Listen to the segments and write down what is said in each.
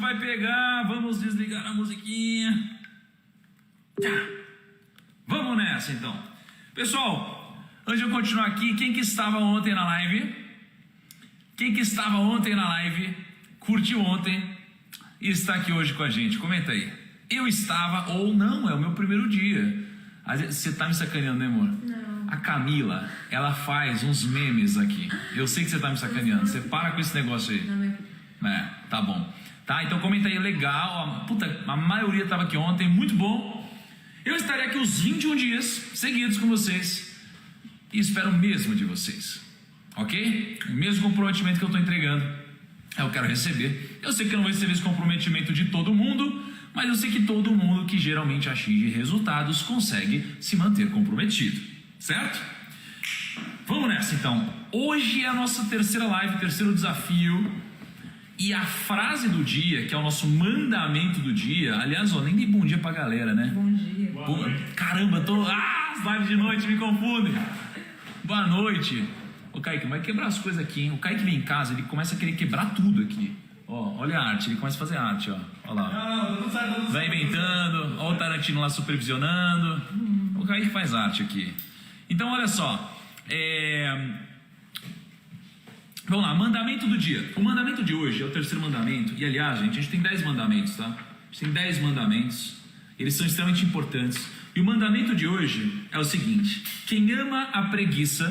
vai pegar. Vamos desligar a musiquinha. Vamos nessa então. Pessoal, antes de eu continuar aqui, quem que estava ontem na live? Quem que estava ontem na live, curtiu ontem e está aqui hoje com a gente? Comenta aí. Eu estava ou não, é o meu primeiro dia. Você tá me sacaneando, né, amor? Não. A Camila, ela faz uns memes aqui. Eu sei que você tá me sacaneando. Você para com esse negócio aí. Não, É, tá bom. Tá, então comenta aí, legal. Puta, a maioria estava aqui ontem, muito bom. Eu estarei aqui os 21 dias seguidos com vocês e espero o mesmo de vocês, ok? O mesmo comprometimento que eu estou entregando, eu quero receber. Eu sei que eu não vou receber esse comprometimento de todo mundo, mas eu sei que todo mundo que geralmente atinge resultados consegue se manter comprometido, certo? Vamos nessa então. Hoje é a nossa terceira live, terceiro desafio. E a frase do dia, que é o nosso mandamento do dia, aliás, ó, nem dei bom dia pra galera, né? Bom dia. Caramba, as lives de noite me confundem. Boa noite. Ô Kaique, vai quebrar as coisas aqui, hein? O Kaique vem em casa, ele começa a querer quebrar tudo aqui. Ó, olha a arte, ele começa a fazer arte, ó. Olha lá. Não, vai inventando, ó o Tarantino lá supervisionando. O Kaique faz arte aqui. Então, olha só. Vamos lá, mandamento do dia. O mandamento de hoje é o terceiro mandamento. E aliás, gente, a gente tem 10 mandamentos, tá? A gente tem 10 mandamentos. Eles são extremamente importantes. E o mandamento de hoje é o seguinte: quem ama a preguiça,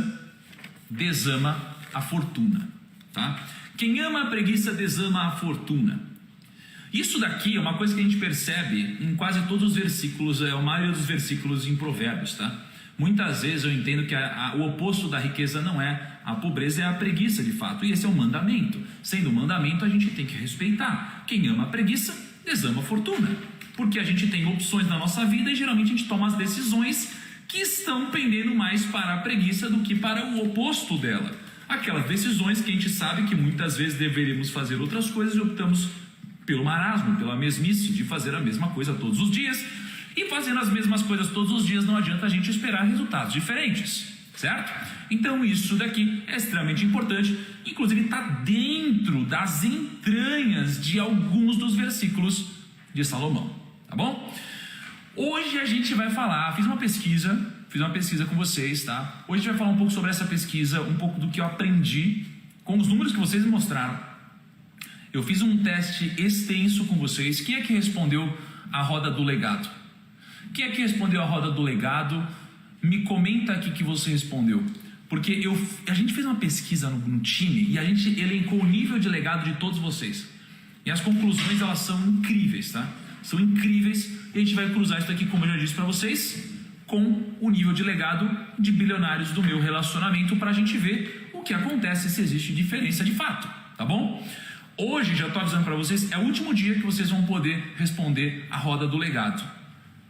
desama a fortuna, tá? Quem ama a preguiça, desama a fortuna. Isso daqui é uma coisa que a gente percebe em quase todos os versículos, a maioria dos versículos em Provérbios, tá? Muitas vezes eu entendo que o oposto da riqueza não é a pobreza, é a preguiça de fato. E esse é o mandamento. Sendo um mandamento, a gente tem que respeitar. Quem ama a preguiça, desama a fortuna. Porque a gente tem opções na nossa vida e geralmente a gente toma as decisões que estão pendendo mais para a preguiça do que para o oposto dela. Aquelas decisões que a gente sabe que muitas vezes deveríamos fazer outras coisas e optamos pelo marasmo, pela mesmice de fazer a mesma coisa todos os dias. E fazendo as mesmas coisas todos os dias não adianta a gente esperar resultados diferentes, certo? Então isso daqui é extremamente importante, inclusive está dentro das entranhas de alguns dos versículos de Salomão, tá bom? Hoje a gente vai falar, fiz uma pesquisa com vocês, tá? Hoje a gente vai falar um pouco sobre essa pesquisa, um pouco do que eu aprendi com os números que vocês me mostraram. Eu fiz um teste extenso com vocês. Quem é que respondeu a roda do legado? Quem é que respondeu a roda do legado? Me comenta aqui que você respondeu. Porque a gente fez uma pesquisa no time e a gente elencou o nível de legado de todos vocês. E as conclusões, elas são incríveis, tá? São incríveis. E a gente vai cruzar isso aqui, como eu já disse para vocês, com o nível de legado de bilionários do meu relacionamento, para a gente ver o que acontece, se existe diferença de fato, tá bom? Hoje, já estou avisando para vocês, é o último dia que vocês vão poder responder a roda do legado.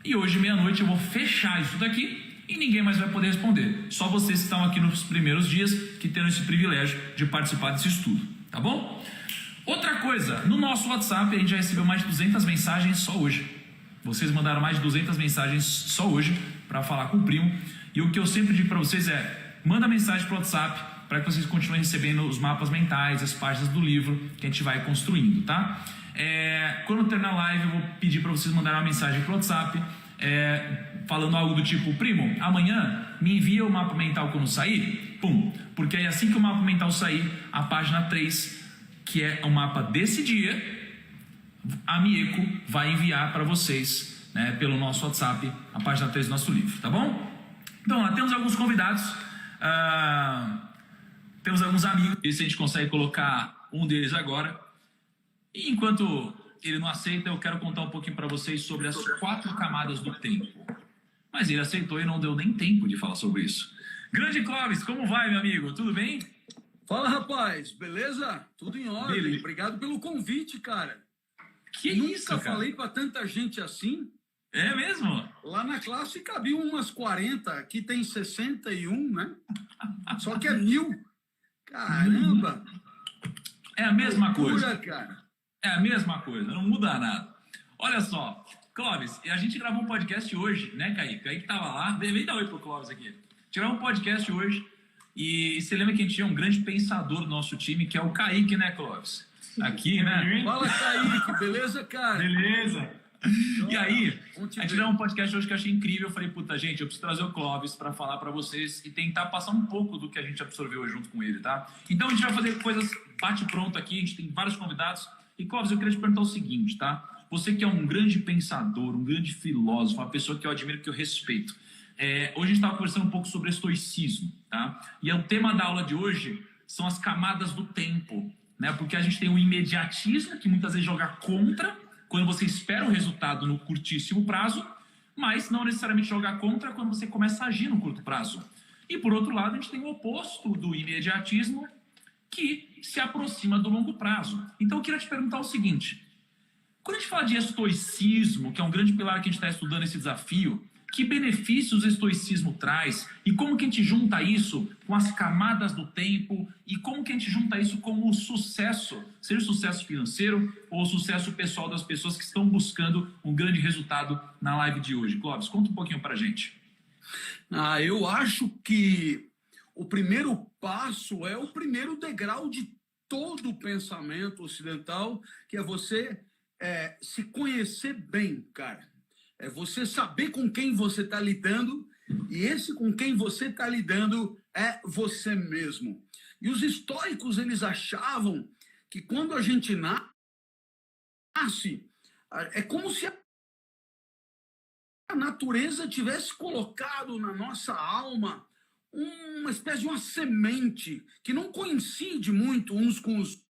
E hoje, meia-noite, eu vou fechar isso daqui e ninguém mais vai poder responder. Só vocês que estão aqui nos primeiros dias que terão esse privilégio de participar desse estudo, tá bom? Outra coisa, no nosso WhatsApp a gente já recebeu mais de 200 mensagens só hoje. Vocês mandaram mais de 200 mensagens só hoje para falar com o primo. E o que eu sempre digo para vocês é, manda mensagem para o WhatsApp para que vocês continuem recebendo os mapas mentais, as páginas do livro que a gente vai construindo, tá? Quando terminar a live eu vou pedir para vocês mandarem uma mensagem para o WhatsApp falando algo do tipo: primo, amanhã me envia o mapa mental quando sair, pum, porque aí assim que o mapa mental sair, a página 3, que é o mapa desse dia, a Mieko vai enviar para vocês, né, pelo nosso WhatsApp, a página 3 do nosso livro, tá bom? Então lá temos alguns convidados, temos alguns amigos, e se a gente consegue colocar um deles agora. E enquanto ele não aceita, eu quero contar um pouquinho para vocês sobre as 4 camadas do tempo. Mas ele aceitou e não deu nem tempo de falar sobre isso. Grande Clóvis, como vai, meu amigo? Tudo bem? Fala, rapaz, beleza? Tudo em ordem. Beleza. Obrigado pelo convite, cara. Que Nunca isso, cara? falei pra tanta gente assim. É mesmo? Lá na classe cabiam umas 40, aqui tem 61, né? Só que é 1000. Caramba! É a mesma coisa. Loucura, cara. É a mesma coisa, não muda nada. Olha só, Clóvis, a gente gravou um podcast hoje, né, Kaique? Kaique tava lá, vem dar oi pro Clóvis aqui. Tivemos um podcast hoje e você lembra que a gente tinha um grande pensador do nosso time, que é o Kaique, né, Clóvis? aqui, né? Fala, Kaique, beleza, cara? Beleza. E aí, Vamos a gente deu um podcast hoje que eu achei incrível. Eu falei, puta, gente, eu preciso trazer o Clóvis para falar para vocês e tentar passar um pouco do que a gente absorveu hoje junto com ele, tá? Então a gente vai fazer coisas bate-pronto aqui, a gente tem vários convidados. E, Clóvis, eu queria te perguntar o seguinte, tá? Você que é um grande pensador, um grande filósofo, uma pessoa que eu admiro, que eu respeito. Hoje a gente estava conversando um pouco sobre estoicismo, tá? E o tema da aula de hoje são as camadas do tempo, né? Porque a gente tem o imediatismo, que muitas vezes joga contra, quando você espera o resultado no curtíssimo prazo, mas não necessariamente jogar contra quando você começa a agir no curto prazo. E, por outro lado, a gente tem o oposto do imediatismo, que se aproxima do longo prazo. Então, eu queria te perguntar o seguinte. Quando a gente fala de estoicismo, que é um grande pilar que a gente está estudando esse desafio, que benefícios o estoicismo traz e como que a gente junta isso com as camadas do tempo e como que a gente junta isso com o sucesso, seja o sucesso financeiro ou o sucesso pessoal das pessoas que estão buscando um grande resultado na live de hoje. Clóvis, conta um pouquinho pra gente. Eu acho que o primeiro passo é o primeiro degrau de todo o pensamento ocidental, que é você se conhecer bem, cara. É você saber com quem você está lidando, e esse com quem você está lidando é você mesmo. E os estoicos, eles achavam que quando a gente nasce, é como se a natureza tivesse colocado na nossa alma uma espécie de uma semente que não coincide muito uns com os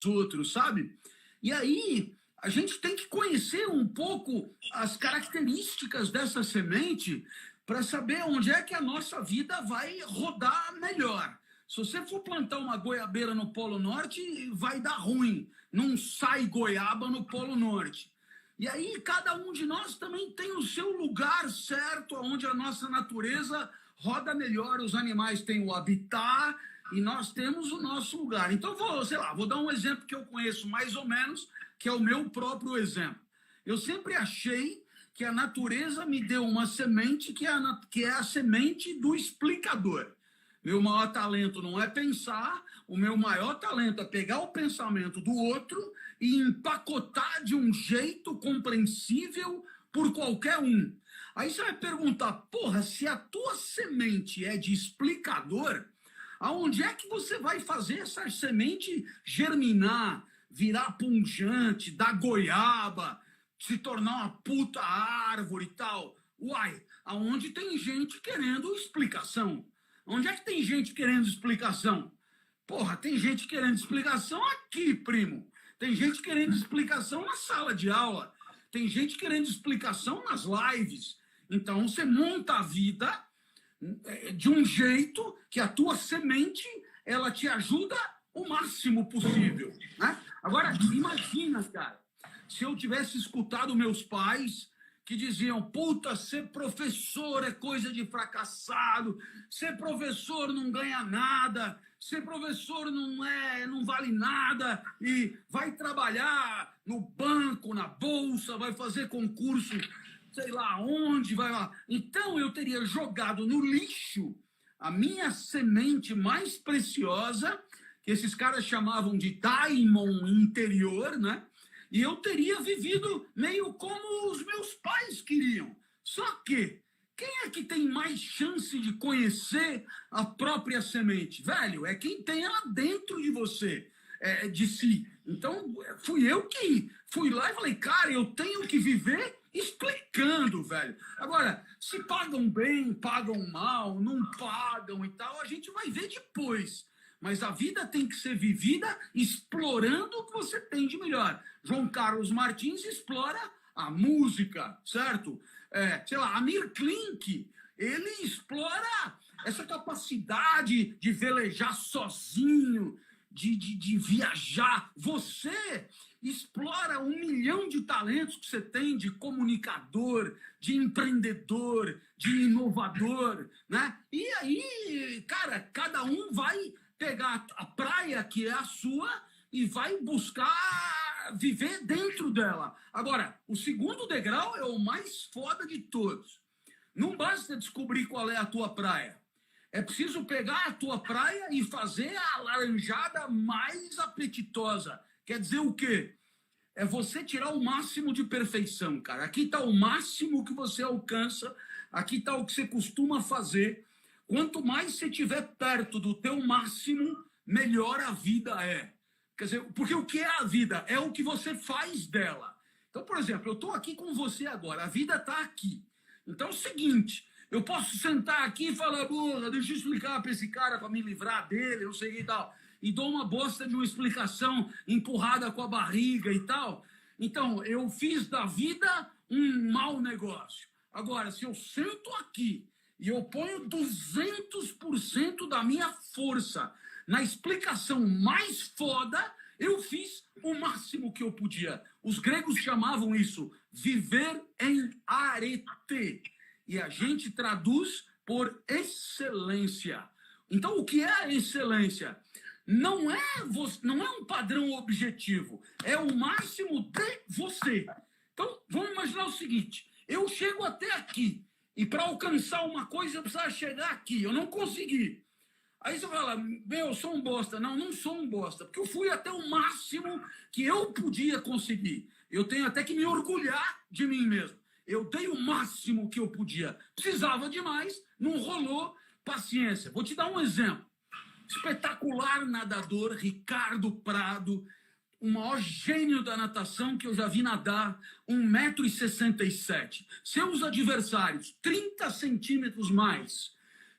outros, sabe? E aí a gente tem que conhecer um pouco as características dessa semente para saber onde é que a nossa vida vai rodar melhor. Se você for plantar uma goiabeira no Polo Norte, vai dar ruim. Não sai goiaba no Polo Norte. E aí cada um de nós também tem o seu lugar certo, onde a nossa natureza roda melhor. Os animais têm o habitat e nós temos o nosso lugar. Então, vou dar um exemplo que eu conheço mais ou menos, que é o meu próprio exemplo. Eu sempre achei que a natureza me deu uma semente que é a semente do explicador. Meu maior talento não é pensar, o meu maior talento é pegar o pensamento do outro e empacotar de um jeito compreensível por qualquer um. Aí você vai perguntar, porra, se a tua semente é de explicador, aonde é que você vai fazer essa semente germinar, virar pungente, dar goiaba, se tornar uma puta árvore e tal? Uai, aonde tem gente querendo explicação? Onde é que tem gente querendo explicação? Porra, tem gente querendo explicação aqui, primo. Tem gente querendo explicação na sala de aula. Tem gente querendo explicação nas lives. Então, você monta a vida de um jeito que a tua semente, ela te ajuda o máximo possível, né? Agora, imagina, cara, se eu tivesse escutado meus pais que diziam, puta, ser professor é coisa de fracassado, ser professor não ganha nada, ser professor não vale nada, e vai trabalhar no banco, na bolsa, vai fazer concurso, sei lá onde, vai lá. Então eu teria jogado no lixo a minha semente mais preciosa, que esses caras chamavam de daimon interior, né? E eu teria vivido meio como os meus pais queriam. Só que, quem é que tem mais chance de conhecer a própria semente? Velho, é quem tem ela dentro de você, de si. Então, fui eu que fui lá e falei, cara, eu tenho que viver explicando, velho. Agora, se pagam bem, pagam mal, não pagam e tal, a gente vai ver depois. Mas a vida tem que ser vivida explorando o que você tem de melhor. João Carlos Martins explora a música, certo? Sei lá, Amir Klink, ele explora essa capacidade de velejar sozinho, de viajar. Você explora 1 milhão de talentos que você tem de comunicador, de empreendedor, de inovador, né? E aí, cara, cada um vai pegar a praia que é a sua e vai buscar viver dentro dela. Agora, o segundo degrau é o mais foda de todos. Não basta descobrir qual é a tua praia. É preciso pegar a tua praia e fazer a laranjada mais apetitosa. Quer dizer o quê? É você tirar o máximo de perfeição, cara. Aqui está o máximo que você alcança, aqui está o que você costuma fazer. Quanto mais você estiver perto do teu máximo, melhor a vida é. Quer dizer, porque o que é a vida? É o que você faz dela. Então, por exemplo, eu estou aqui com você agora, a vida está aqui. Então é o seguinte, eu posso sentar aqui e falar, porra, deixa eu explicar para esse cara para me livrar dele, não sei o que e tal. E dou uma bosta de uma explicação empurrada com a barriga e tal. Então, eu fiz da vida um mau negócio. Agora, se eu sento aqui e eu ponho 200% da minha força na explicação mais foda, eu fiz o máximo que eu podia. Os gregos chamavam isso viver em arete. E a gente traduz por excelência. Então, o que é a excelência? Não é um padrão objetivo, é o máximo de você. Então, vamos imaginar o seguinte, eu chego até aqui, e para alcançar uma coisa eu precisava chegar aqui, eu não consegui. Aí você fala, eu sou um bosta. Não, não sou um bosta, porque eu fui até o máximo que eu podia conseguir. Eu tenho até que me orgulhar de mim mesmo. Eu dei o máximo que eu podia. Precisava de mais, não rolou, paciência. Vou te dar um exemplo. Espetacular nadador, Ricardo Prado, o maior gênio da natação que eu já vi nadar, 1,67 m. Seus adversários, 30 centímetros mais.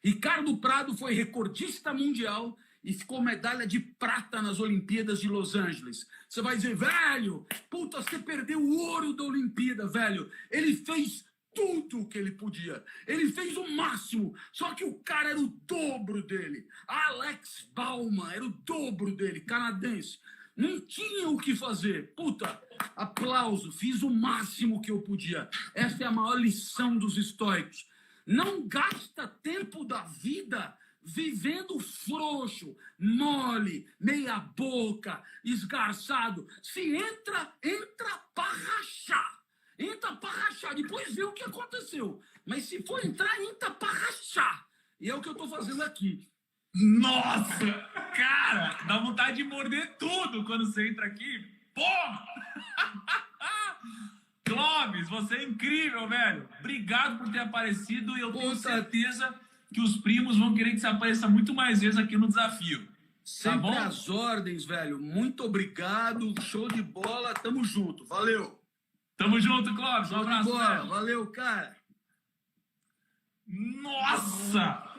Ricardo Prado foi recordista mundial e ficou medalha de prata nas Olimpíadas de Los Angeles. Você vai dizer, velho, puta, você perdeu o ouro da Olimpíada, velho. Ele fez tudo o que ele podia. Ele fez o máximo, só que o cara era o dobro dele. Alex Bauman era o dobro dele, canadense. Não tinha o que fazer. Puta, aplauso, fiz o máximo que eu podia. Essa é a maior lição dos estoicos. Não gasta tempo da vida vivendo frouxo, mole, meia boca, esgarçado. Se entra para rachar. Entra para rachar, depois vê o que aconteceu. Mas se for entrar, entra para rachar. E é o que eu estou fazendo aqui. Nossa! Cara, dá vontade de morder tudo quando você entra aqui. Porra! Clóvis, você é incrível, velho. Obrigado por ter aparecido e eu tenho certeza que os primos vão querer que você apareça muito mais vezes aqui no desafio. Sempre tá bom? às ordens, velho. Muito obrigado. Show de bola. Tamo junto. Valeu. Tamo junto, Clóvis. Um abraço, velho. Valeu, cara. Nossa!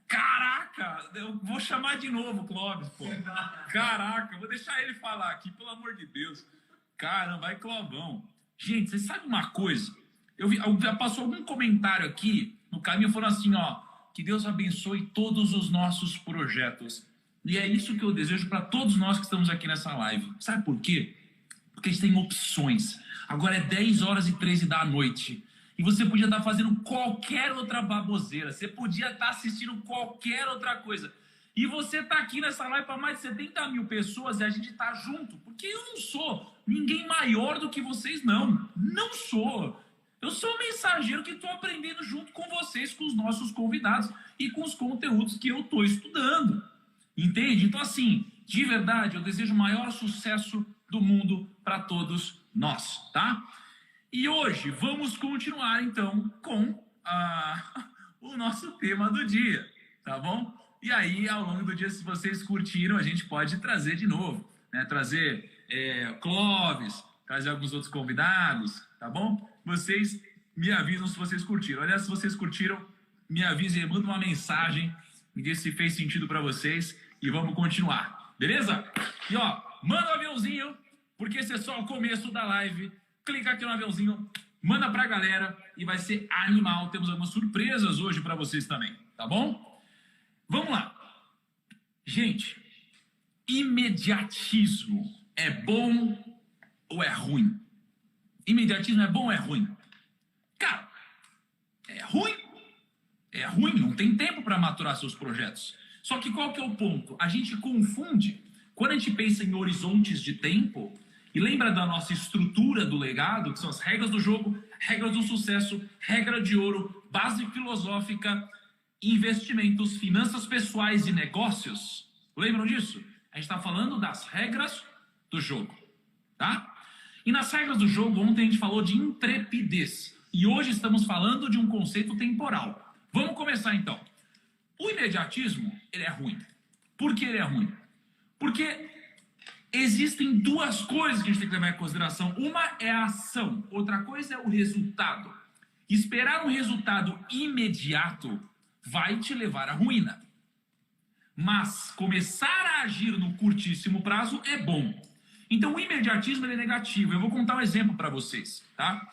Caraca! Eu vou chamar de novo, Clóvis, pô. Caraca, vou deixar ele falar aqui, pelo amor de Deus. Caramba, vai Clovão. Gente, você sabe uma coisa? Já passou algum comentário aqui no caminho falando assim, ó, que Deus abençoe todos os nossos projetos. E é isso que eu desejo para todos nós que estamos aqui nessa live. Sabe por quê? Porque a gente tem opções. Agora é 10h13 da noite. E você podia estar fazendo qualquer outra baboseira. Você podia estar assistindo qualquer outra coisa. E você está aqui nessa live para mais de 70 mil pessoas e a gente está junto. Porque eu não sou ninguém maior do que vocês, não. Não sou. Eu sou um mensageiro que estou aprendendo junto com vocês, com os nossos convidados e com os conteúdos que eu estou estudando. Entende? Então, assim, de verdade, eu desejo o maior sucesso do mundo para todos nós, tá? E hoje vamos continuar, então, com o nosso tema do dia, tá bom? E aí, ao longo do dia, se vocês curtiram, a gente pode trazer de novo, né? Trazer Clóvis, trazer alguns outros convidados, tá bom? Vocês me avisam se vocês curtiram. Aliás, se vocês curtiram, me avisem, manda uma mensagem, me diz se fez sentido para vocês e vamos continuar, beleza? E ó, manda um aviãozinho, porque esse é só o começo da live. Clica aqui no aviãozinho, manda pra galera e vai ser animal. Temos algumas surpresas hoje para vocês também, tá bom? Vamos lá. Gente, imediatismo é bom ou é ruim? Imediatismo é bom ou é ruim? Cara, é ruim. É ruim, não tem tempo para maturar seus projetos. Só que qual que é o ponto? A gente confunde. Quando a gente pensa em horizontes de tempo e lembra da nossa estrutura do legado, que são as regras do jogo, regras do sucesso, regra de ouro, base filosófica, investimentos, finanças pessoais e negócios. Lembram disso? A gente está falando das regras do jogo, tá? E nas regras do jogo, ontem a gente falou de intrepidez. E hoje estamos falando de um conceito temporal. Vamos começar então. O imediatismo, ele é ruim. Por que ele é ruim? Porque existem duas coisas que a gente tem que levar em consideração. Uma é a ação, outra coisa é o resultado. Esperar um resultado imediato vai te levar à ruína. Mas começar a agir no curtíssimo prazo é bom. Então o imediatismo ele é negativo. Eu vou contar um exemplo para vocês, tá?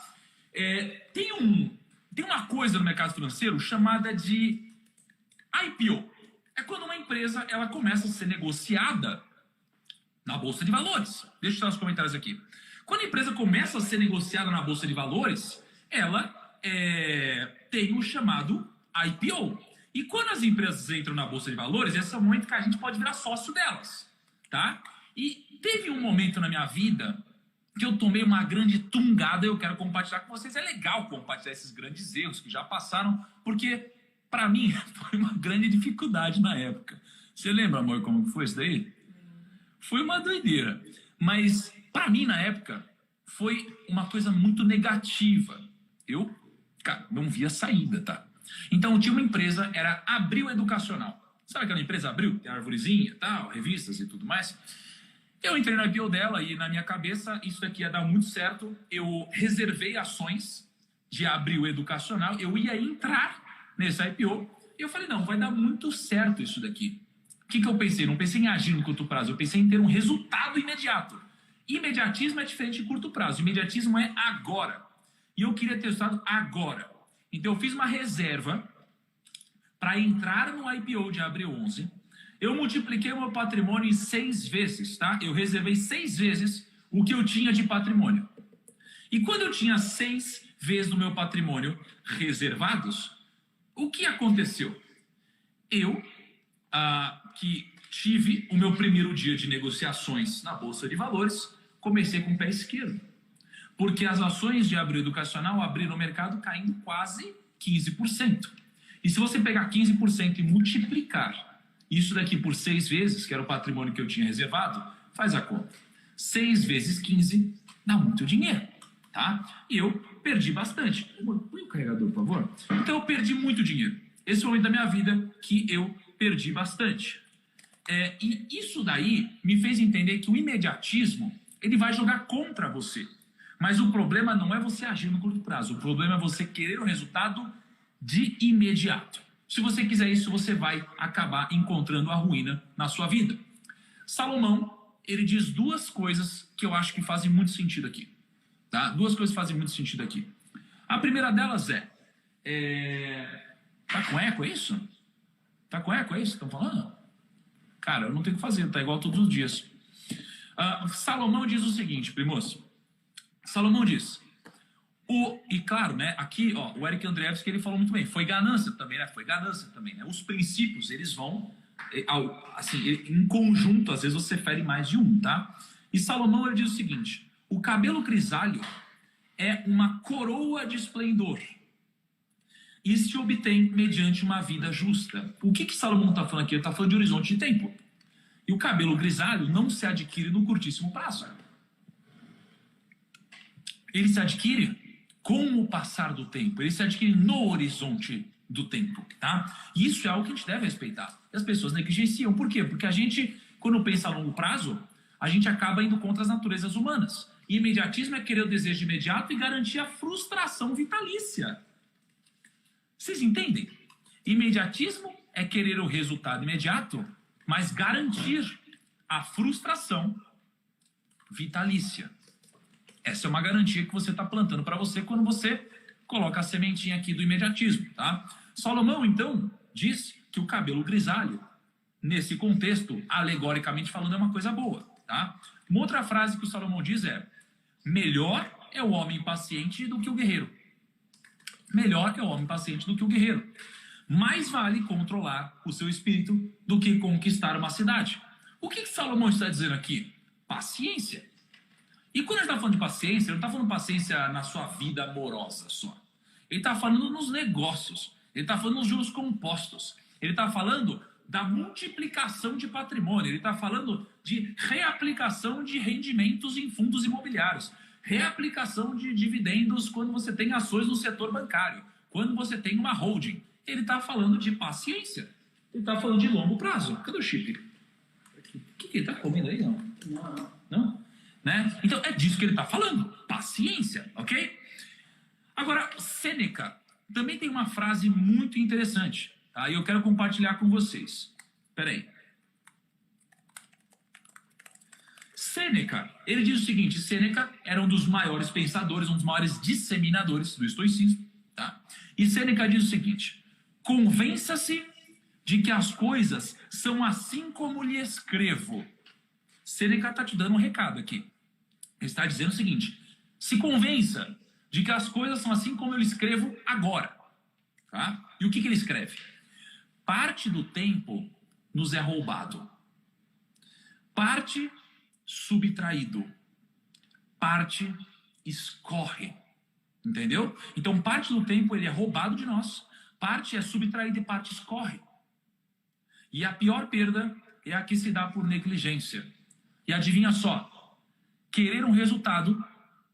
Tem uma coisa no mercado financeiro chamada de IPO. É quando uma empresa ela começa a ser negociada na Bolsa de Valores. Deixa eu tirar os comentários aqui. Quando a empresa começa a ser negociada na Bolsa de Valores, ela tem o chamado IPO. E quando as empresas entram na Bolsa de Valores, esse é o momento que a gente pode virar sócio delas, tá? E teve um momento na minha vida que eu tomei uma grande tungada e eu quero compartilhar com vocês. É legal compartilhar esses grandes erros que já passaram, porque, para mim, foi uma grande dificuldade na época. Você lembra, amor, como foi isso daí? Foi uma doideira. Mas, para mim, na época, foi uma coisa muito negativa. Eu, cara, não via saída, tá? Então, tinha uma empresa, era Abril Educacional. Sabe aquela empresa Abril? Tem arvorezinha, tal, revistas e tudo mais. Eu entrei na IPO dela e, na minha cabeça, isso daqui ia dar muito certo. Eu reservei ações de Abril Educacional. Eu ia entrar nesse IPO. E eu falei, não, vai dar muito certo isso daqui. O que eu pensei? Não pensei em agir no curto prazo. Eu pensei em ter um resultado imediato. Imediatismo é diferente de curto prazo. Imediatismo é agora. E eu queria ter resultado agora. Então, eu fiz uma reserva para entrar no IPO de Abril 11. Eu multipliquei o meu patrimônio em 6 vezes, tá? Eu reservei 6 vezes o que eu tinha de patrimônio. E quando eu tinha 6 vezes do meu patrimônio reservados, o que aconteceu? Eu, que tive o meu primeiro dia de negociações na Bolsa de Valores, comecei com o pé esquerdo. Porque as ações de Abril Educacional abriram no mercado caindo quase 15%. E se você pegar 15% e multiplicar isso daqui por 6 vezes, que era o patrimônio que eu tinha reservado, faz a conta. 6 vezes 15 dá muito dinheiro, tá? E eu perdi bastante. Põe o carregador, por favor. Então eu perdi muito dinheiro. Esse é o momento da minha vida que eu perdi bastante. E isso daí me fez entender que o imediatismo ele vai jogar contra você. Mas o problema não é você agir no curto prazo. O problema é você querer o resultado de imediato. Se você quiser isso, você vai acabar encontrando a ruína na sua vida. Salomão, ele diz 2 coisas que eu acho que fazem muito sentido aqui. Tá? 2 coisas que fazem muito sentido aqui. A primeira delas tá com eco, é isso? Tá com eco, é isso que estão falando? Cara, eu não tenho o que fazer, tá igual todos os dias. Salomão diz o seguinte, primos. Salomão diz... E claro, né, aqui, ó, o Eric Andreevski, ele falou muito bem, foi ganância também, né? Os princípios, eles vão, assim, em conjunto, às vezes você fere mais de um, tá? E Salomão, ele diz o seguinte, o cabelo grisalho é uma coroa de esplendor e se obtém mediante uma vida justa. O que Salomão está falando aqui? Ele está falando de horizonte de tempo. E o cabelo grisalho não se adquire no curtíssimo prazo. Ele se adquire com o passar do tempo, ele se adquire no horizonte do tempo, tá? E isso é algo que a gente deve respeitar. E as pessoas negligenciam. Por quê? Porque a gente, quando pensa a longo prazo, a gente acaba indo contra as naturezas humanas. E imediatismo é querer o desejo imediato e garantir a frustração vitalícia. Vocês entendem? Imediatismo é querer o resultado imediato, mas garantir a frustração vitalícia. Essa é uma garantia que você está plantando para você quando você coloca a sementinha aqui do imediatismo, tá? Salomão, então, diz que o cabelo grisalho, nesse contexto, alegoricamente falando, é uma coisa boa, tá? Uma outra frase que o Salomão diz é: melhor é o homem paciente do que o guerreiro. Melhor é o homem paciente do que o guerreiro. Mais vale controlar o seu espírito do que conquistar uma cidade. O que Salomão está dizendo aqui? Paciência. E quando ele está falando de paciência, ele não está falando paciência na sua vida amorosa só. Ele está falando nos negócios. Ele está falando dos juros compostos. Ele está falando da multiplicação de patrimônio. Ele está falando de reaplicação de rendimentos em fundos imobiliários. Reaplicação de dividendos quando você tem ações no setor bancário. Quando você tem uma holding. Ele está falando de paciência. Ele está falando de longo prazo. Cadê o chip? O que ele está comendo aí? Não? Não? Né? Então, é disso que ele está falando. Paciência, ok? Agora, Sêneca também tem uma frase muito interessante. Tá? E eu quero compartilhar com vocês. Espera aí. Sêneca, ele diz o seguinte. Sêneca era um dos maiores pensadores, um dos maiores disseminadores do estoicismo. Tá? E Sêneca diz o seguinte. Convença-se de que as coisas são assim como lhe escrevo. Sêneca está te dando um recado aqui. Ele está dizendo o seguinte. Se convença de que as coisas são assim como eu lhe escrevo agora. Tá? E o que ele escreve? Parte do tempo nos é roubado. Parte subtraído. Parte escorre. Entendeu? Então, parte do tempo ele é roubado de nós. Parte é subtraída e parte escorre. E a pior perda é a que se dá por negligência. E adivinha só. Querer um resultado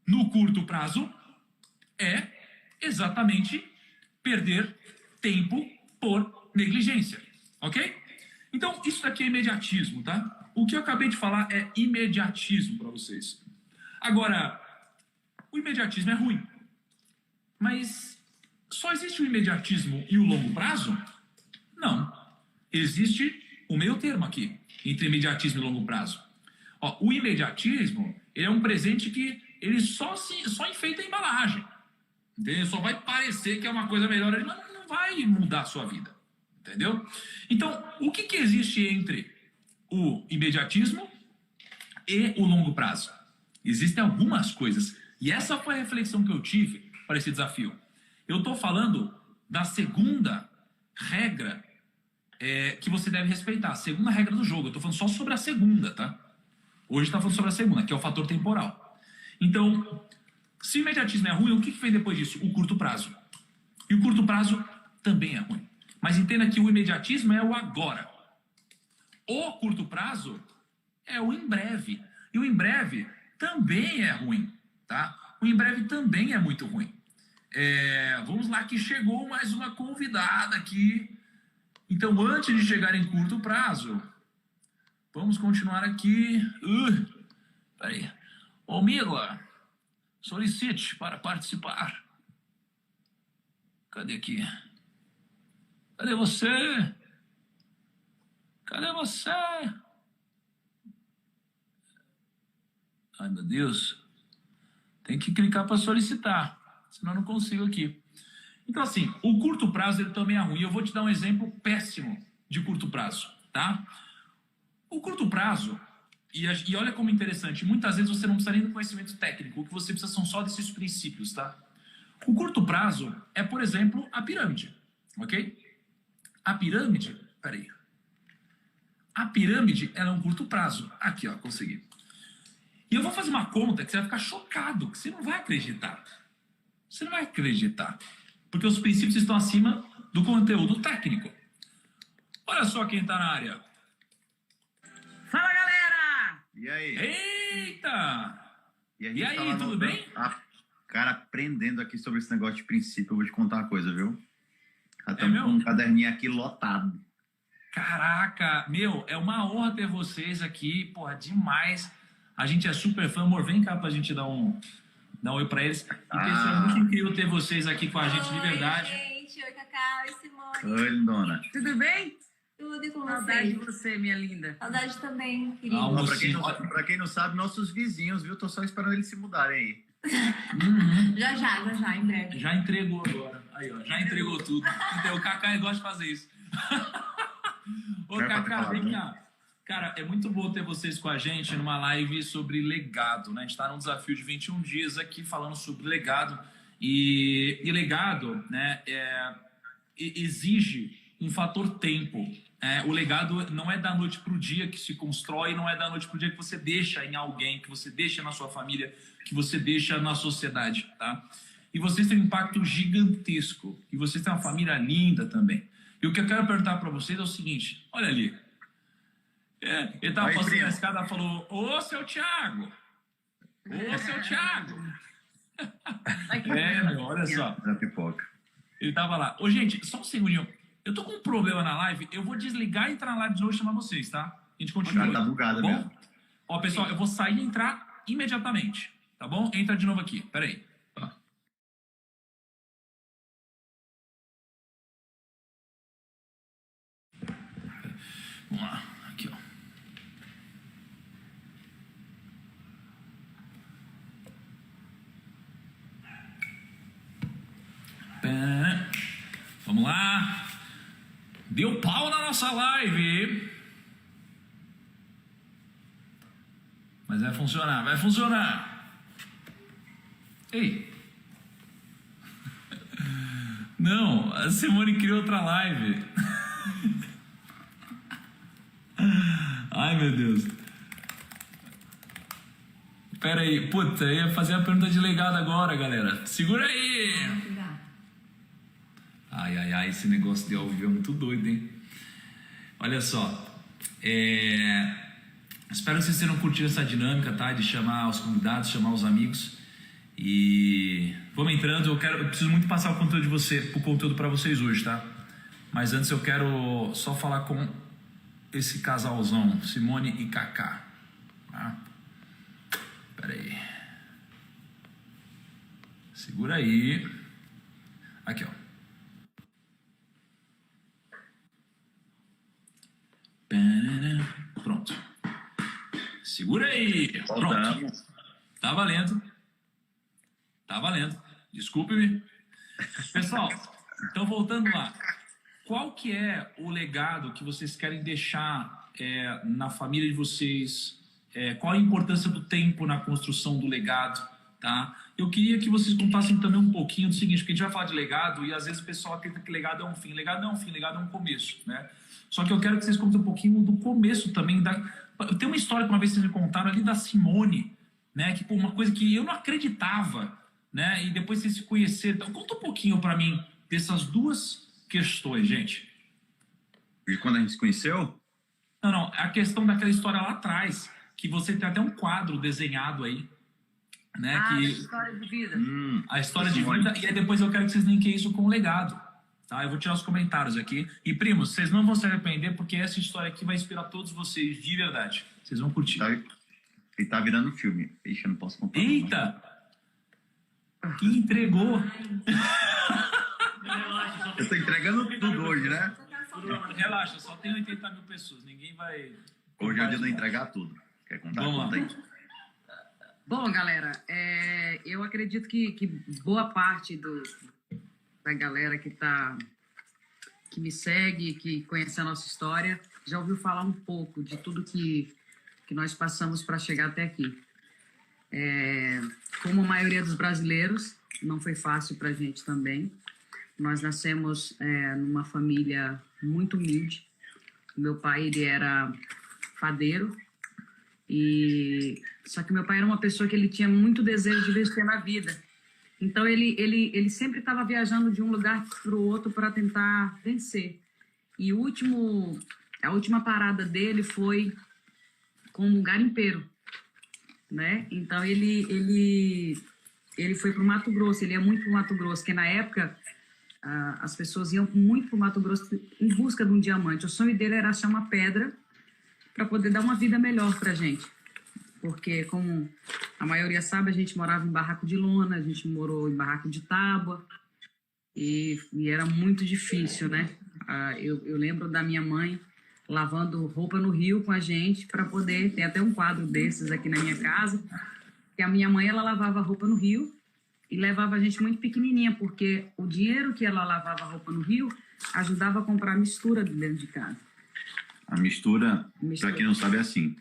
no curto prazo é exatamente perder tempo por negligência, ok? Então, isso daqui é imediatismo, tá? O que eu acabei de falar é imediatismo para vocês. Agora, o imediatismo é ruim. Mas só existe o imediatismo e o longo prazo? Não. Existe o meio termo aqui, entre imediatismo e longo prazo. Ó, o imediatismo ele é um presente que ele só enfeita a embalagem. Entendeu? Só vai parecer que é uma coisa melhor, mas não vai mudar a sua vida. Entendeu? Então, o que existe entre o imediatismo e o longo prazo? Existem algumas coisas. E essa foi a reflexão que eu tive para esse desafio. Eu estou falando da segunda regra que você deve respeitar. A segunda regra do jogo. Eu estou falando só sobre a segunda, tá? Hoje está falando sobre a segunda, que é o fator temporal. Então, se o imediatismo é ruim, o que vem depois disso? O curto prazo. E o curto prazo também é ruim. Mas entenda que o imediatismo é o agora. O curto prazo é o em breve. E o em breve também é ruim, tá? O em breve também é muito ruim. Vamos lá que chegou mais uma convidada aqui. Então, antes de chegar em curto prazo, vamos continuar aqui. Peraí. Ô, Mila, solicite para participar. Cadê aqui? Cadê você? Cadê você? Ai, meu Deus. Tem que clicar para solicitar. Senão eu não consigo aqui. Então, assim, o curto prazo ele também é ruim. Eu vou te dar um exemplo péssimo de curto prazo, tá? O curto prazo, e olha como interessante, muitas vezes você não precisa nem do conhecimento técnico, o que você precisa são só desses princípios, tá? O curto prazo é, por exemplo, a pirâmide, ok? A pirâmide, peraí. A pirâmide, ela é um curto prazo. Aqui, ó, consegui. E eu vou fazer uma conta que você vai ficar chocado, que você não vai acreditar. Você não vai acreditar. Porque os princípios estão acima do conteúdo técnico. Olha só quem tá na área. Fala, galera! E aí? Eita! E aí, tava tudo bem? Cara, aprendendo aqui sobre esse negócio de princípio, eu vou te contar uma coisa, viu? Já estamos mesmo? com um caderninho aqui lotado. Caraca, meu, é uma honra ter vocês aqui, porra, demais. A gente é super fã, amor, vem cá pra gente dar um oi pra eles. E pessoal, é muito incrível ter vocês aqui com a gente, de verdade. Oi, gente. Oi, Cacau. Oi, Simone. Oi, lindona. Tudo bem? Tudo e com Saudade de vocês? você, minha linda. Saudade também, querido. Ah, Ó, Mocinho. pra quem não sabe, nossos vizinhos, viu? Tô só esperando eles se mudarem aí. Já, em breve. Já entregou agora. Aí, ó, já entregou tudo. Então, o Cacá gosta de fazer isso. Ô, Não é pra ter Cacá, falado, vem né? cá. Cara, é muito bom ter vocês com a gente numa live sobre legado, né? A gente tá num desafio de 21 dias aqui falando sobre legado. E legado, né, exige um fator tempo. O legado não é da noite pro dia que se constrói, não é da noite pro dia que você deixa em alguém, que você deixa na sua família, que você deixa na sociedade, tá? E vocês têm um impacto gigantesco. E vocês têm uma família linda também. E o que eu quero perguntar para vocês é o seguinte: olha ali. Ele estava Oi, passando primo. na escada e falou: Ô, seu Thiago! Ô, seu Thiago! Meu, olha só. Da pipoca. Ele tava lá. Ô, gente, só um segundinho. Eu tô com um problema na live. Eu vou desligar e entrar na live de novo e chamar vocês, tá? A gente continua. Tá bugada bom? mesmo. Ó, pessoal, eu vou sair e entrar imediatamente. Tá bom? Entra de novo aqui. Pera aí. Tá. Vamos lá. Aqui, ó. Vamos lá. Deu pau na nossa live. Mas vai funcionar, vai funcionar. Ei. Não, a Simone criou outra live. Ai, meu Deus. Pera aí. Puta, eu ia fazer a pergunta de legado agora, galera. Segura aí. Ai, esse negócio de ao vivo é muito doido, hein? Olha só. Espero que vocês tenham curtido essa dinâmica, tá? De chamar os convidados, chamar os amigos. E vamos entrando. Eu preciso muito passar o conteúdo para vocês hoje, tá? Mas antes eu quero só falar com esse casalzão, Simone e Kaká. Tá? Pera aí. Segura aí. Aqui, ó. Pronto. Segura aí. Pronto. Tá valendo. Tá valendo. Desculpe-me. Pessoal, então voltando lá. Qual que é o legado que vocês querem deixar na família de vocês? Qual a importância do tempo na construção do legado? Tá? Eu queria que vocês contassem também um pouquinho do seguinte, porque a gente vai falar de legado e às vezes o pessoal acredita que legado é um fim. Legado não é um fim, legado é um começo, né? Só que eu quero que vocês contem um pouquinho do começo também. Tem uma história que uma vez vocês me contaram ali da Simone, né? Que, pô, uma coisa que eu não acreditava, né? E depois vocês se conheceram. Então, conta um pouquinho para mim dessas duas questões, gente. E quando a gente se conheceu? Não. A questão daquela história lá atrás, que você tem até um quadro desenhado aí, né? A Que história de vida. a história de vida. E aí depois eu quero que vocês linkem isso com o legado. Tá? Eu vou tirar os comentários aqui. E, primos, vocês não vão se arrepender, porque essa história aqui vai inspirar todos vocês de verdade. Vocês vão curtir. E tá virando filme. Ixi, eu não posso contar. Eita! Que entregou! Eu tô entregando tudo hoje, né? Relaxa, só tem 80 mil pessoas. Ninguém vai... Hoje é o dia de eu entregar tudo. Quer contar? Vamos lá. Conta aí. Bom, galera, eu acredito que boa parte da galera que me segue, que conhece a nossa história, já ouviu falar um pouco de tudo que nós passamos para chegar até aqui. Como a maioria dos brasileiros, não foi fácil para a gente também. Nós nascemos numa família muito humilde. Meu pai, ele era padeiro. Só que meu pai era uma pessoa que ele tinha muito desejo de vencer na vida. Então, ele sempre estava viajando de um lugar para o outro para tentar vencer. E a última parada dele foi como garimpeiro, né? Então, ele foi para o Mato Grosso, ele ia muito para o Mato Grosso, porque na época as pessoas iam muito para o Mato Grosso em busca de um diamante. O sonho dele era achar uma pedra para poder dar uma vida melhor para a gente. Porque, como a maioria sabe, a gente morava em barraco de lona, a gente morou em barraco de tábua, e era muito difícil, né? Eu lembro da minha mãe lavando roupa no rio com a gente para poder... Tem até um quadro desses aqui na minha casa, que a minha mãe, ela lavava roupa no rio e levava a gente muito pequenininha, porque o dinheiro que ela lavava roupa no rio ajudava a comprar mistura dentro de casa. A mistura, para quem não sabe, é assim.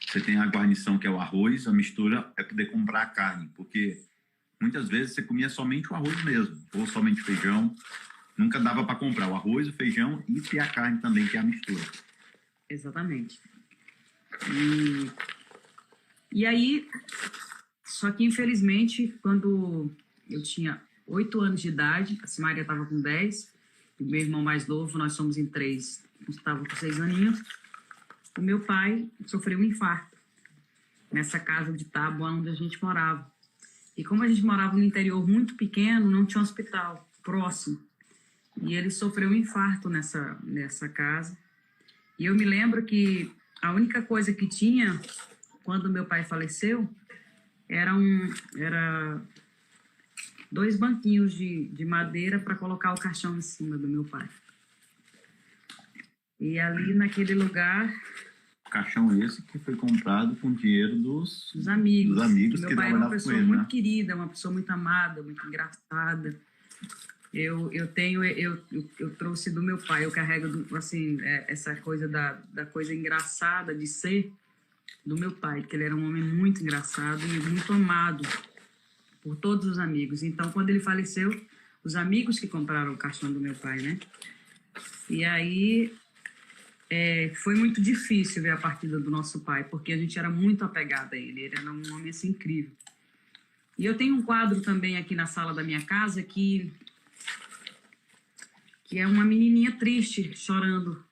Você tem a guarnição, que é o arroz, a mistura é poder comprar a carne, porque muitas vezes você comia somente o arroz mesmo, ou somente feijão. Nunca dava para comprar o arroz, o feijão e ter a carne também, que é a mistura. Exatamente. E aí, só que infelizmente, quando eu tinha 8 anos de idade, a Simária estava com 10, e o meu irmão mais novo, nós somos em 3, estava com 6 aninhos. O meu pai sofreu um infarto nessa casa de tábua onde a gente morava. E como a gente morava no interior muito pequeno, não tinha um hospital próximo. E ele sofreu um infarto nessa casa. E eu me lembro que a única coisa que tinha, quando meu pai faleceu, era 2 banquinhos de madeira para colocar o caixão em cima do meu pai. E ali naquele lugar... Caixão esse que foi comprado com dinheiro dos amigos. Meu pai era uma pessoa muito querida, uma pessoa muito amada, muito engraçada. Eu trouxe do meu pai, eu carrego assim, essa coisa da coisa engraçada de ser do meu pai, que ele era um homem muito engraçado e muito amado por todos os amigos. Então, quando ele faleceu, os amigos que compraram o caixão do meu pai, né? E aí foi muito difícil ver a partida do nosso pai, porque a gente era muito apegado a ele. Ele era um homem assim incrível. E eu tenho um quadro também aqui na sala da minha casa que é uma menininha triste, chorando,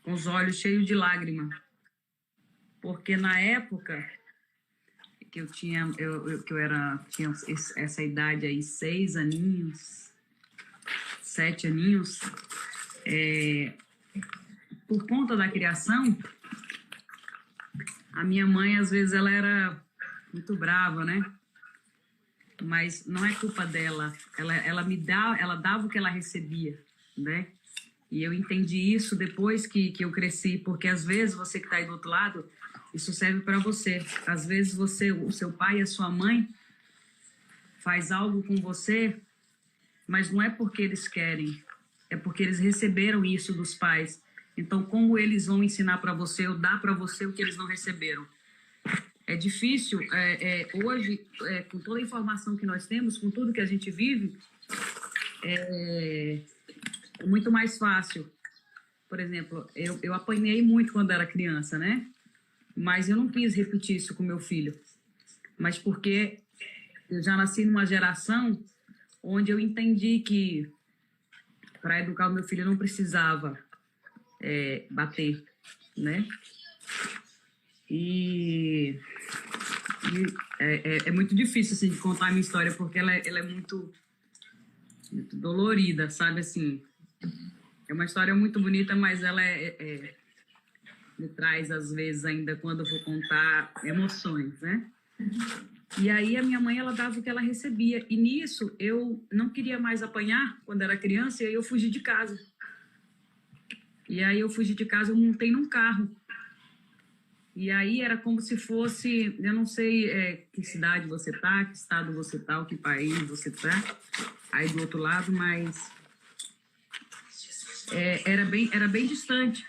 com os olhos cheios de lágrima. Porque na época que eu tinha essa idade aí, 6 aninhos, 7 aninhos, por conta da criação, a minha mãe, às vezes, ela era muito brava, né? Mas não é culpa dela. Ela dava o que ela recebia, né? E eu entendi isso depois que eu cresci, porque às vezes você que está aí do outro lado, isso serve para você. Às vezes o seu pai e a sua mãe faz algo com você, mas não é porque eles querem, é porque eles receberam isso dos pais. Então, como eles vão ensinar para você ou dar para você o que eles não receberam? É difícil. Hoje, com toda a informação que nós temos, com tudo que a gente vive, é muito mais fácil. Por exemplo, eu apanhei muito quando era criança, né? Mas eu não quis repetir isso com meu filho. Mas porque eu já nasci numa geração onde eu entendi que para educar o meu filho eu não precisava bater, né? E é muito difícil assim, de contar a minha história, porque ela é muito, muito dolorida, sabe? Assim, é uma história muito bonita, mas ela me traz, às vezes, ainda quando eu vou contar, emoções, né? E aí a minha mãe, ela dava o que ela recebia. E nisso, eu não queria mais apanhar quando era criança, e aí eu fugi de casa. E aí eu fugi de casa, eu montei num carro. E aí era como se fosse, eu não sei que cidade você tá, que estado você tá, ou que país você tá, aí do outro lado, mas era bem distante.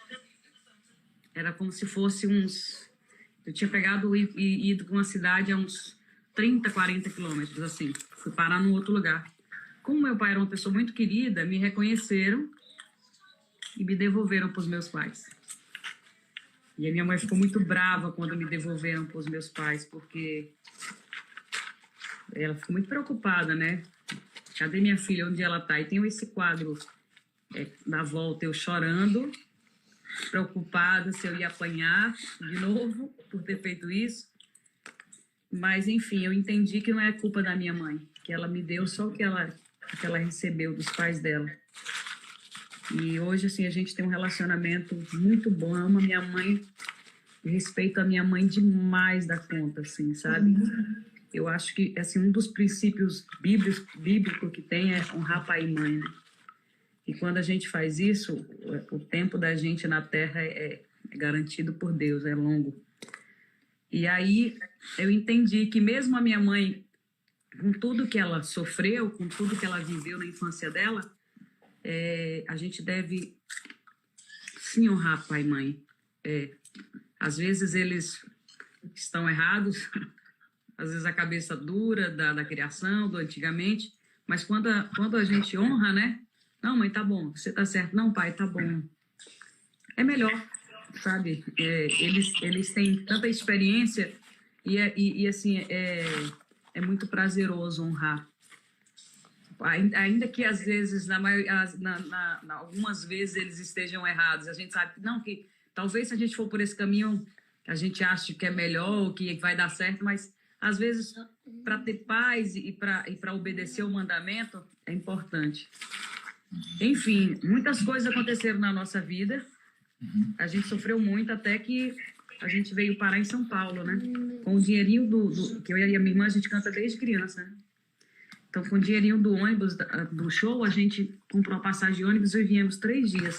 Era como se fosse eu tinha pegado e ido para uma cidade a uns 30, 40 quilômetros, assim. Fui parar num outro lugar. Como meu pai era uma pessoa muito querida, me reconheceram e me devolveram para os meus pais. E a minha mãe ficou muito brava quando me devolveram para os meus pais, porque ela ficou muito preocupada, né? Cadê minha filha? Onde ela está? E tem esse quadro da volta, eu chorando, preocupada se eu ia apanhar de novo por ter feito isso. Mas, enfim, eu entendi que não é culpa da minha mãe, que ela me deu só o que ela recebeu dos pais dela. E hoje, assim, a gente tem um relacionamento muito bom. Eu amo a minha mãe, respeito a minha mãe demais da conta, assim, sabe? Eu acho que, assim, um dos princípios bíblicos que tem é honrar pai e mãe, né? E quando a gente faz isso, o tempo da gente na Terra é garantido por Deus, é longo. E aí eu entendi que mesmo a minha mãe, com tudo que ela sofreu, com tudo que ela viveu na infância dela, a gente deve sim honrar pai e mãe. Às vezes eles estão errados, às vezes a cabeça dura da criação, do antigamente, mas quando a gente honra, né? Não, mãe, tá bom, você tá certo. Não, pai, tá bom. É melhor, sabe? Eles têm tanta experiência e assim, é muito prazeroso honrar. Ainda que às vezes, algumas vezes eles estejam errados, a gente sabe que não, que talvez se a gente for por esse caminho, a gente acha que é melhor, que vai dar certo, mas às vezes para ter paz e para obedecer o mandamento é importante. Enfim, muitas coisas aconteceram na nossa vida. A gente sofreu muito até que a gente veio parar em São Paulo, né? Com o dinheirinho que eu e a minha irmã, a gente canta desde criança, né? Então, com o dinheirinho do ônibus, do show, a gente comprou a passagem de ônibus e viemos 3 dias.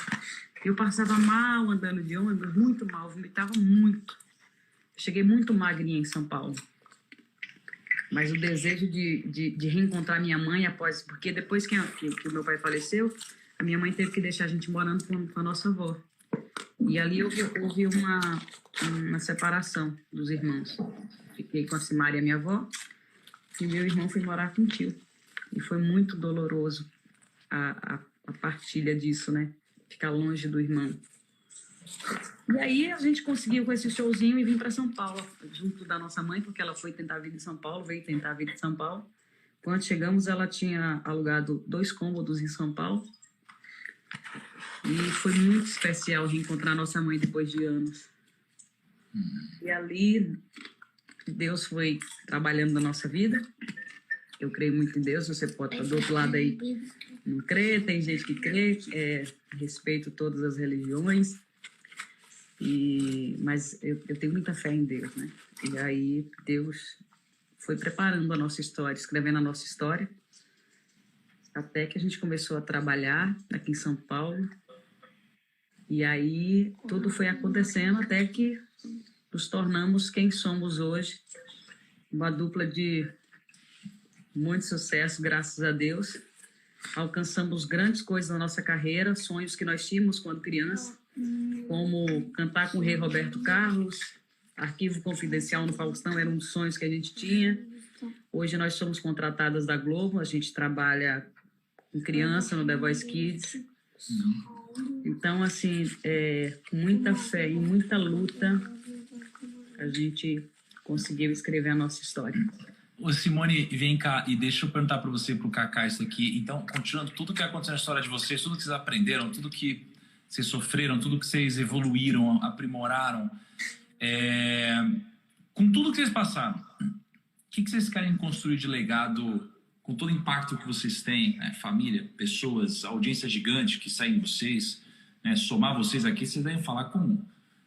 Eu passava mal andando de ônibus, muito mal, vomitava muito. Cheguei muito magrinha em São Paulo. Mas o desejo de reencontrar minha mãe porque depois que o meu pai faleceu, a minha mãe teve que deixar a gente morando com a nossa avó. E ali houve uma separação dos irmãos. Fiquei com a Simária, minha avó, e meu irmão foi morar com o tio. E foi muito doloroso a partilha disso, né? Ficar longe do irmão. E aí a gente conseguiu com esse showzinho e vim para São Paulo, junto da nossa mãe, porque ela foi tentar a vida em São Paulo, veio tentar a vida em São Paulo. Quando chegamos, ela tinha alugado 2 cômodos em São Paulo. E foi muito especial reencontrar nossa mãe depois de anos. E ali, Deus foi trabalhando na nossa vida. Eu creio muito em Deus, você pode estar do outro lado aí, não crê, tem gente que crê, respeito todas as religiões, mas eu tenho muita fé em Deus, né? E aí Deus foi preparando a nossa história, escrevendo a nossa história, até que a gente começou a trabalhar aqui em São Paulo. E aí tudo foi acontecendo até que nos tornamos quem somos hoje, uma dupla de muito sucesso, graças a Deus. Alcançamos grandes coisas na nossa carreira, sonhos que nós tínhamos quando criança, como cantar com o rei Roberto Carlos, Arquivo Confidencial no Faustão, eram sonhos que a gente tinha. Hoje nós somos contratadas da Globo, a gente trabalha com criança no The Voice Kids. Então, assim, com muita fé e muita luta, a gente conseguiu escrever a nossa história. Ô Simone, vem cá e deixa eu perguntar para você, para o Cacá, isso aqui. Então, continuando tudo que aconteceu na história de vocês, tudo que vocês aprenderam, tudo que vocês sofreram, tudo que vocês evoluíram, aprimoraram, com tudo que vocês passaram, o que vocês querem construir de legado com todo o impacto que vocês têm, né? Família, pessoas, audiência gigante que saem de vocês, né? Somar vocês aqui, vocês devem falar com,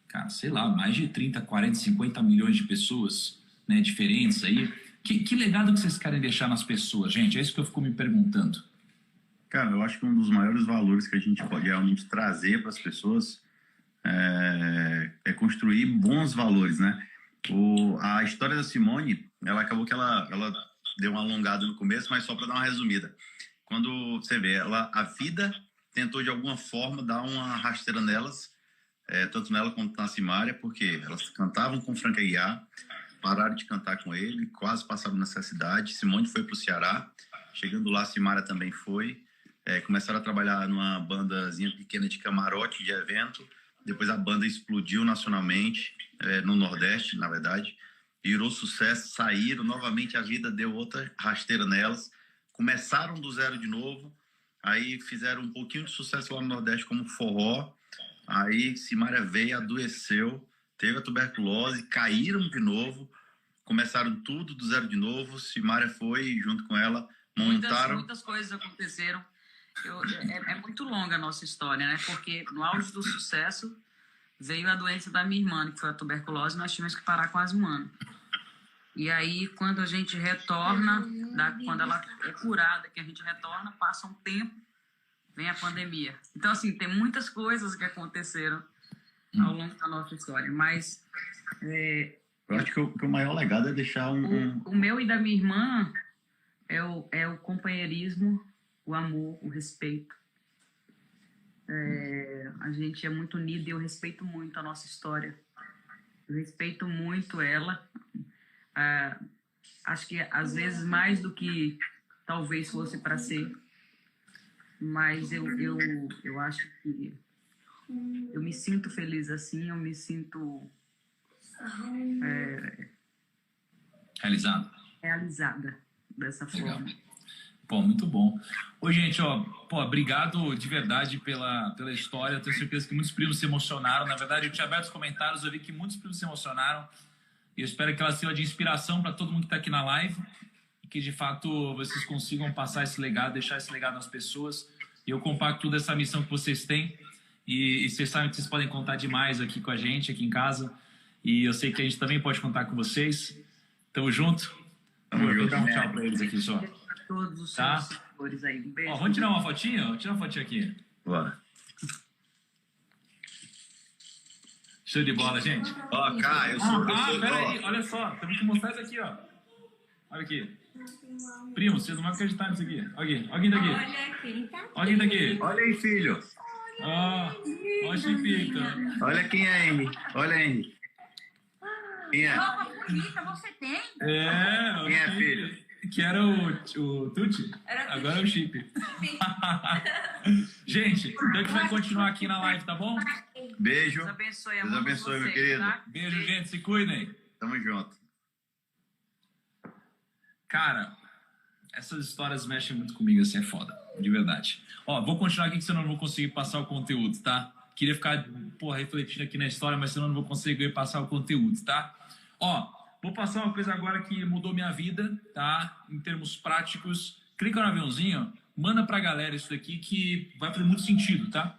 cara, sei lá, mais de 30, 40, 50 milhões de pessoas, né, diferentes aí. Que legado que vocês querem deixar nas pessoas, gente? É isso que eu fico me perguntando. Cara, eu acho que um dos maiores valores que a gente pode realmente trazer para as pessoas é construir bons valores, né? A história da Simone, ela acabou que ela deu uma alongada no começo, mas só para dar uma resumida. Quando você vê, a vida tentou de alguma forma dar uma rasteira nelas, tanto nela quanto na Simária, porque elas cantavam com Frank Aguiar, pararam de cantar com ele, quase passaram necessidade. Simone foi para o Ceará, chegando lá, Simária também foi. Começaram a trabalhar numa bandazinha pequena de camarote, de evento. Depois a banda explodiu nacionalmente, no Nordeste, na verdade. Virou sucesso, saíram novamente, a vida deu outra rasteira nelas. Começaram do zero de novo, aí fizeram um pouquinho de sucesso lá no Nordeste como forró. Aí Simária veio, adoeceu, teve a tuberculose, caíram de novo, começaram tudo do zero de novo. Simária foi, junto com ela, montaram... Muitas coisas aconteceram. É muito longa a nossa história, né? Porque no auge do sucesso veio a doença da minha irmã, que foi a tuberculose, nós tivemos que parar quase 1 ano. E aí, quando a gente retorna, quando ela é curada, que a gente retorna, passa um tempo, vem a pandemia. Então, assim, tem muitas coisas que aconteceram ao longo da nossa história, mas... eu acho que o maior legado é deixar O meu e da minha irmã é o companheirismo, o amor, o respeito. A gente é muito unido e eu respeito muito a nossa história. Eu respeito muito ela. Acho que às vezes mais do que talvez fosse para ser. Mas eu acho que eu me sinto feliz assim, eu me sinto Realizada dessa forma. Pô, muito bom. Ô, gente, ó, pô, obrigado de verdade pela história. Eu tenho certeza que muitos primos se emocionaram. Na verdade, eu tinha aberto os comentários, eu vi que muitos primos se emocionaram. E eu espero que ela sirva de inspiração para todo mundo que está aqui na live. E que, de fato, vocês consigam passar esse legado, deixar esse legado nas pessoas. E eu compacto dessa missão que vocês têm. E vocês sabem que vocês podem contar demais aqui com a gente, aqui em casa. E eu sei que a gente também pode contar com vocês. Tamo junto. Vou dar um tchau para eles aqui só. Todos os Tá. seus seguidores aí. Um beijo. Ó, vamos tirar uma fotinha? Vou tirar uma fotinha aqui. Bora. Show de bola, gente. Ó, cá, eu sou... Peraí, olha só. Temos que mostrar isso aqui, ó. Olha aqui. Primo, vocês não vão acreditar nisso aqui. Olha aqui, alguém daqui. Olha quem tá aqui. Olha quem tá aqui. Olha aí, filho. Ó, ó, Chipito. Olha quem é Henry. Olha Henry. Quem é? Roupa bonita você tem? É, o Quem é, Chip, filho? Que era o Tuti. Era o Agora é o Chip. Gente, então a gente vai continuar aqui na live, tá bom? Beijo. Deus abençoe, Deus amamos abençoe, meu vocês, querido. tá? Beijo, gente. Se cuidem. Tamo junto. Cara, essas histórias mexem muito comigo, assim, é foda. De verdade. Ó, vou continuar aqui que senão eu não vou conseguir passar o conteúdo, tá? Queria ficar, refletindo aqui na história, mas senão eu não vou conseguir passar o conteúdo, tá? Ó, vou passar uma coisa agora que mudou minha vida, tá? Em termos práticos. Clica no aviãozinho, manda pra galera isso daqui que vai fazer muito sentido, tá?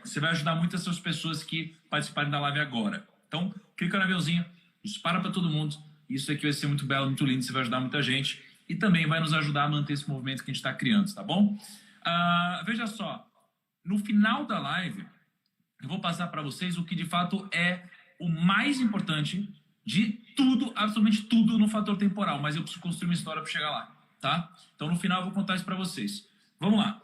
Você vai ajudar muitas essas pessoas que participarem da live agora. Então, clica no aviãozinho, dispara pra todo mundo. Isso aqui vai ser muito belo, muito lindo, você vai ajudar muita gente. E também vai nos ajudar a manter esse movimento que a gente está criando, tá bom? Veja só, no final da live, eu vou passar para vocês o que de fato é o mais importante de tudo, absolutamente tudo no fator temporal, mas eu preciso construir uma história para chegar lá, tá? Então no final eu vou contar isso para vocês. Vamos lá.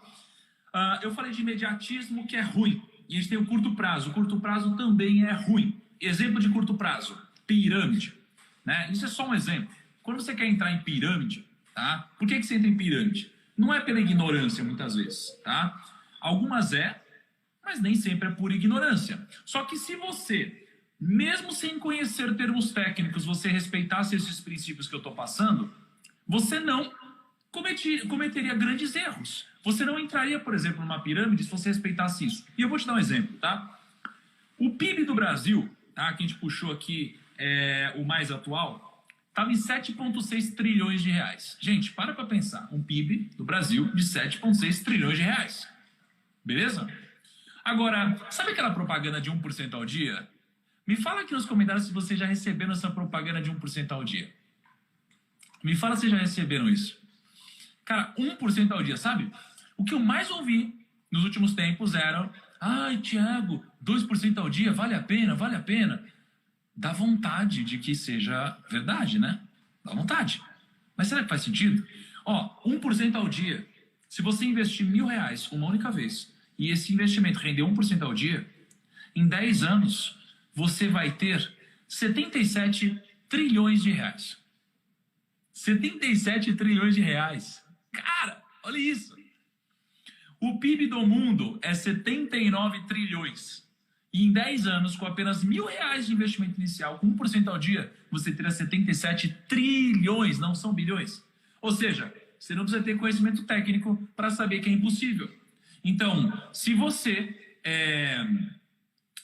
Eu falei de imediatismo, que é ruim, e a gente tem o curto prazo. O curto prazo também é ruim. Exemplo de curto prazo, pirâmide, né? Isso é só um exemplo. Quando você quer entrar em pirâmide, tá? Por que você entra em pirâmide? Não é pela ignorância, muitas vezes, tá? Algumas mas nem sempre é por ignorância. Só que se você, mesmo sem conhecer termos técnicos, você respeitasse esses princípios que eu estou passando, você não cometeria grandes erros. Você não entraria, por exemplo, numa pirâmide se você respeitasse isso. E eu vou te dar um exemplo, tá? O PIB do Brasil, tá? Que a gente puxou aqui o mais atual, estava em 7,6 trilhões de reais. Gente, para pensar. Um PIB do Brasil de 7,6 trilhões de reais. Beleza? Agora, sabe aquela propaganda de 1% ao dia? Me fala aqui nos comentários se vocês já receberam essa propaganda de 1% ao dia. Me fala se já receberam isso. Cara, 1% ao dia, sabe? O que eu mais ouvi nos últimos tempos era: ai, Thiago, 2% ao dia, vale a pena, vale a pena. Dá vontade de que seja verdade, né? Dá vontade. Mas será que faz sentido? Ó, 1% ao dia. Se você investir R$1.000 uma única vez e esse investimento render 1% ao dia, em 10 anos você vai ter 77 trilhões de reais. 77 trilhões de reais. Cara, olha isso. O PIB do mundo é 79 trilhões. E em 10 anos, com apenas R$1.000 de investimento inicial, com 1% ao dia, você terá 77 trilhões, não são bilhões. Ou seja, você não precisa ter conhecimento técnico para saber que é impossível. Então, se você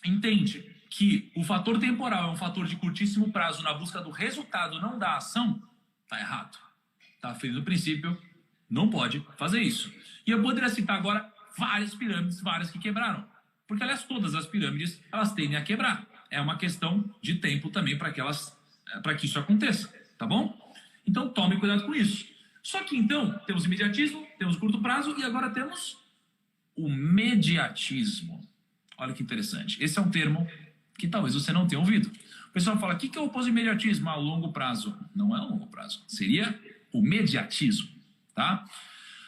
entende que o fator temporal é um fator de curtíssimo prazo na busca do resultado, não da ação, tá errado. Tá ferindo o princípio, não pode fazer isso. E eu poderia citar agora várias pirâmides, várias que quebraram. Porque, aliás, todas as pirâmides, elas tendem a quebrar. É uma questão de tempo também para que isso aconteça, tá bom? Então, tome cuidado com isso. Só que, então, temos imediatismo, temos curto prazo e agora temos o mediatismo. Olha que interessante. Esse é um termo que talvez você não tenha ouvido. O pessoal fala: o que é o oposto de imediatismo? Longo prazo. Não é longo prazo. Seria o mediatismo, tá?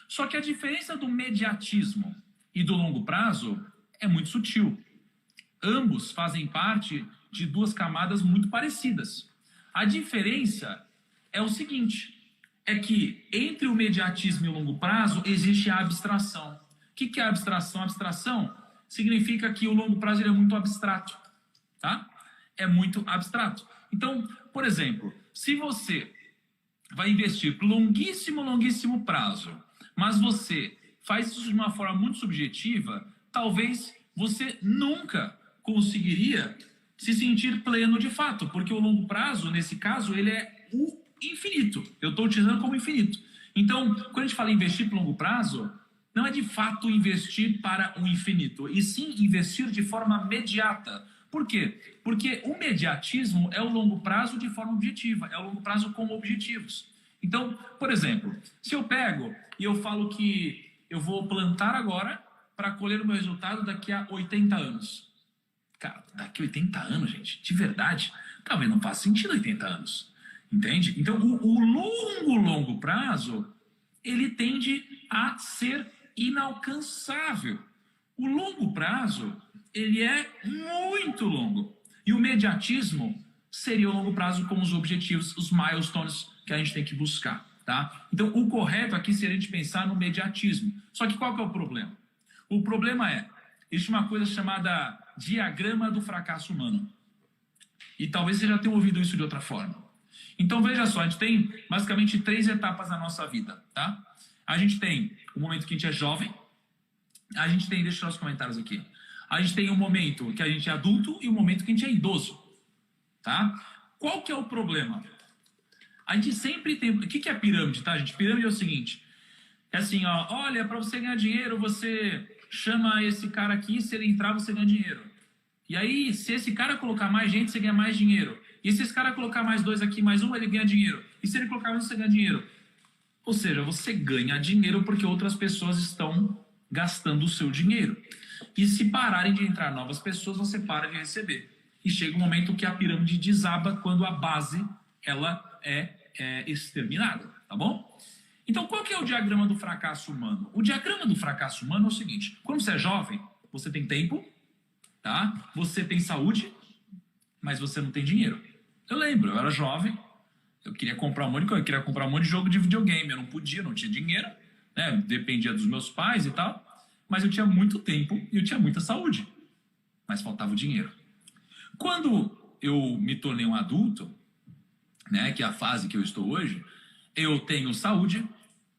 Só que a diferença do mediatismo e do longo prazo é muito sutil. Ambos fazem parte de duas camadas muito parecidas. A diferença é o seguinte: é que entre o mediatismo e o longo prazo existe a abstração. O que é a abstração? A abstração significa que o longo prazo ele é muito abstrato, tá? É muito abstrato. Então, por exemplo, se você vai investir por longuíssimo, longuíssimo prazo, mas você faz isso de uma forma muito subjetiva, talvez você nunca conseguiria se sentir pleno de fato, porque o longo prazo, nesse caso, ele é o infinito. Eu estou utilizando como infinito. Então, quando a gente fala em investir por longo prazo, não é de fato investir para o infinito, e sim investir de forma imediata. Por quê? Porque o mediatismo é o longo prazo de forma objetiva, é o longo prazo com objetivos. Então, por exemplo, se eu pego e eu falo que eu vou plantar agora para colher o meu resultado daqui a 80 anos. Cara, daqui a 80 anos, gente, de verdade, talvez não faça sentido 80 anos. Entende? Então, o longo prazo, ele tende a ser inalcançável. O longo prazo, ele é muito longo. E o mediatismo seria o longo prazo com os objetivos, os milestones que a gente tem que buscar, tá? Então, o correto aqui seria a gente pensar no mediatismo. Só que qual que é o problema? O problema é, existe uma coisa chamada diagrama do fracasso humano. E talvez você já tenha ouvido isso de outra forma. Então, veja só, a gente tem basicamente 3 etapas na nossa vida, tá? A gente tem o momento que a gente é jovem, a gente tem, deixa eu tirar os comentários aqui, a gente tem o momento que a gente é adulto e o momento que a gente é idoso, tá? Qual que é o problema? A gente sempre tem... O que é pirâmide, tá, gente? Pirâmide é o seguinte, é assim, ó, olha, para você ganhar dinheiro, você chama esse cara aqui, se ele entrar, você ganha dinheiro. E aí, se esse cara colocar mais gente, você ganha mais dinheiro. E se esse cara colocar mais 2 aqui, mais 1, ele ganha dinheiro. E se ele colocar mais 1, você ganha dinheiro. Ou seja, você ganha dinheiro porque outras pessoas estão gastando o seu dinheiro. E se pararem de entrar novas pessoas, você para de receber. E chega um momento que a pirâmide desaba quando a base ela é exterminada, tá bom? Então, qual que é o diagrama do fracasso humano? O diagrama do fracasso humano é o seguinte, quando você é jovem, você tem tempo, tá? Você tem saúde, mas você não tem dinheiro. Eu lembro, eu era jovem, eu queria comprar um monte de coisa, eu queria comprar um monte de jogo de videogame, eu não podia, não tinha dinheiro, né? Dependia dos meus pais e tal, mas eu tinha muito tempo e eu tinha muita saúde, mas faltava o dinheiro. Quando eu me tornei um adulto, né, que é a fase que eu estou hoje, eu tenho saúde,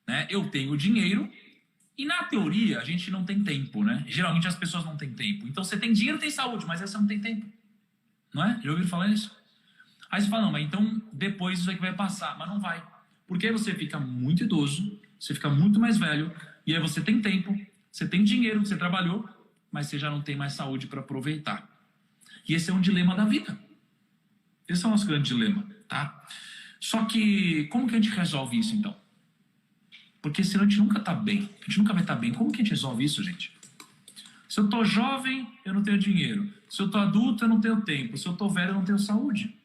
né, eu tenho dinheiro, e na teoria a gente não tem tempo, né? Geralmente as pessoas não têm tempo. Então você tem dinheiro, tem saúde, mas aí você não tem tempo. Não é? Já ouviram falar isso? Aí você fala, não, mas então depois isso aqui vai passar. Mas não vai. Porque aí você fica muito idoso, você fica muito mais velho, e aí você tem tempo, você tem dinheiro, você trabalhou, mas você já não tem mais saúde para aproveitar. E esse é um dilema da vida. Esse é o nosso grande dilema, tá? Só que, como que a gente resolve isso, então? Porque senão a gente nunca tá bem. A gente nunca vai estar bem. Como que a gente resolve isso, gente? Se eu tô jovem, eu não tenho dinheiro. Se eu tô adulto, eu não tenho tempo. Se eu tô velho, eu não tenho saúde.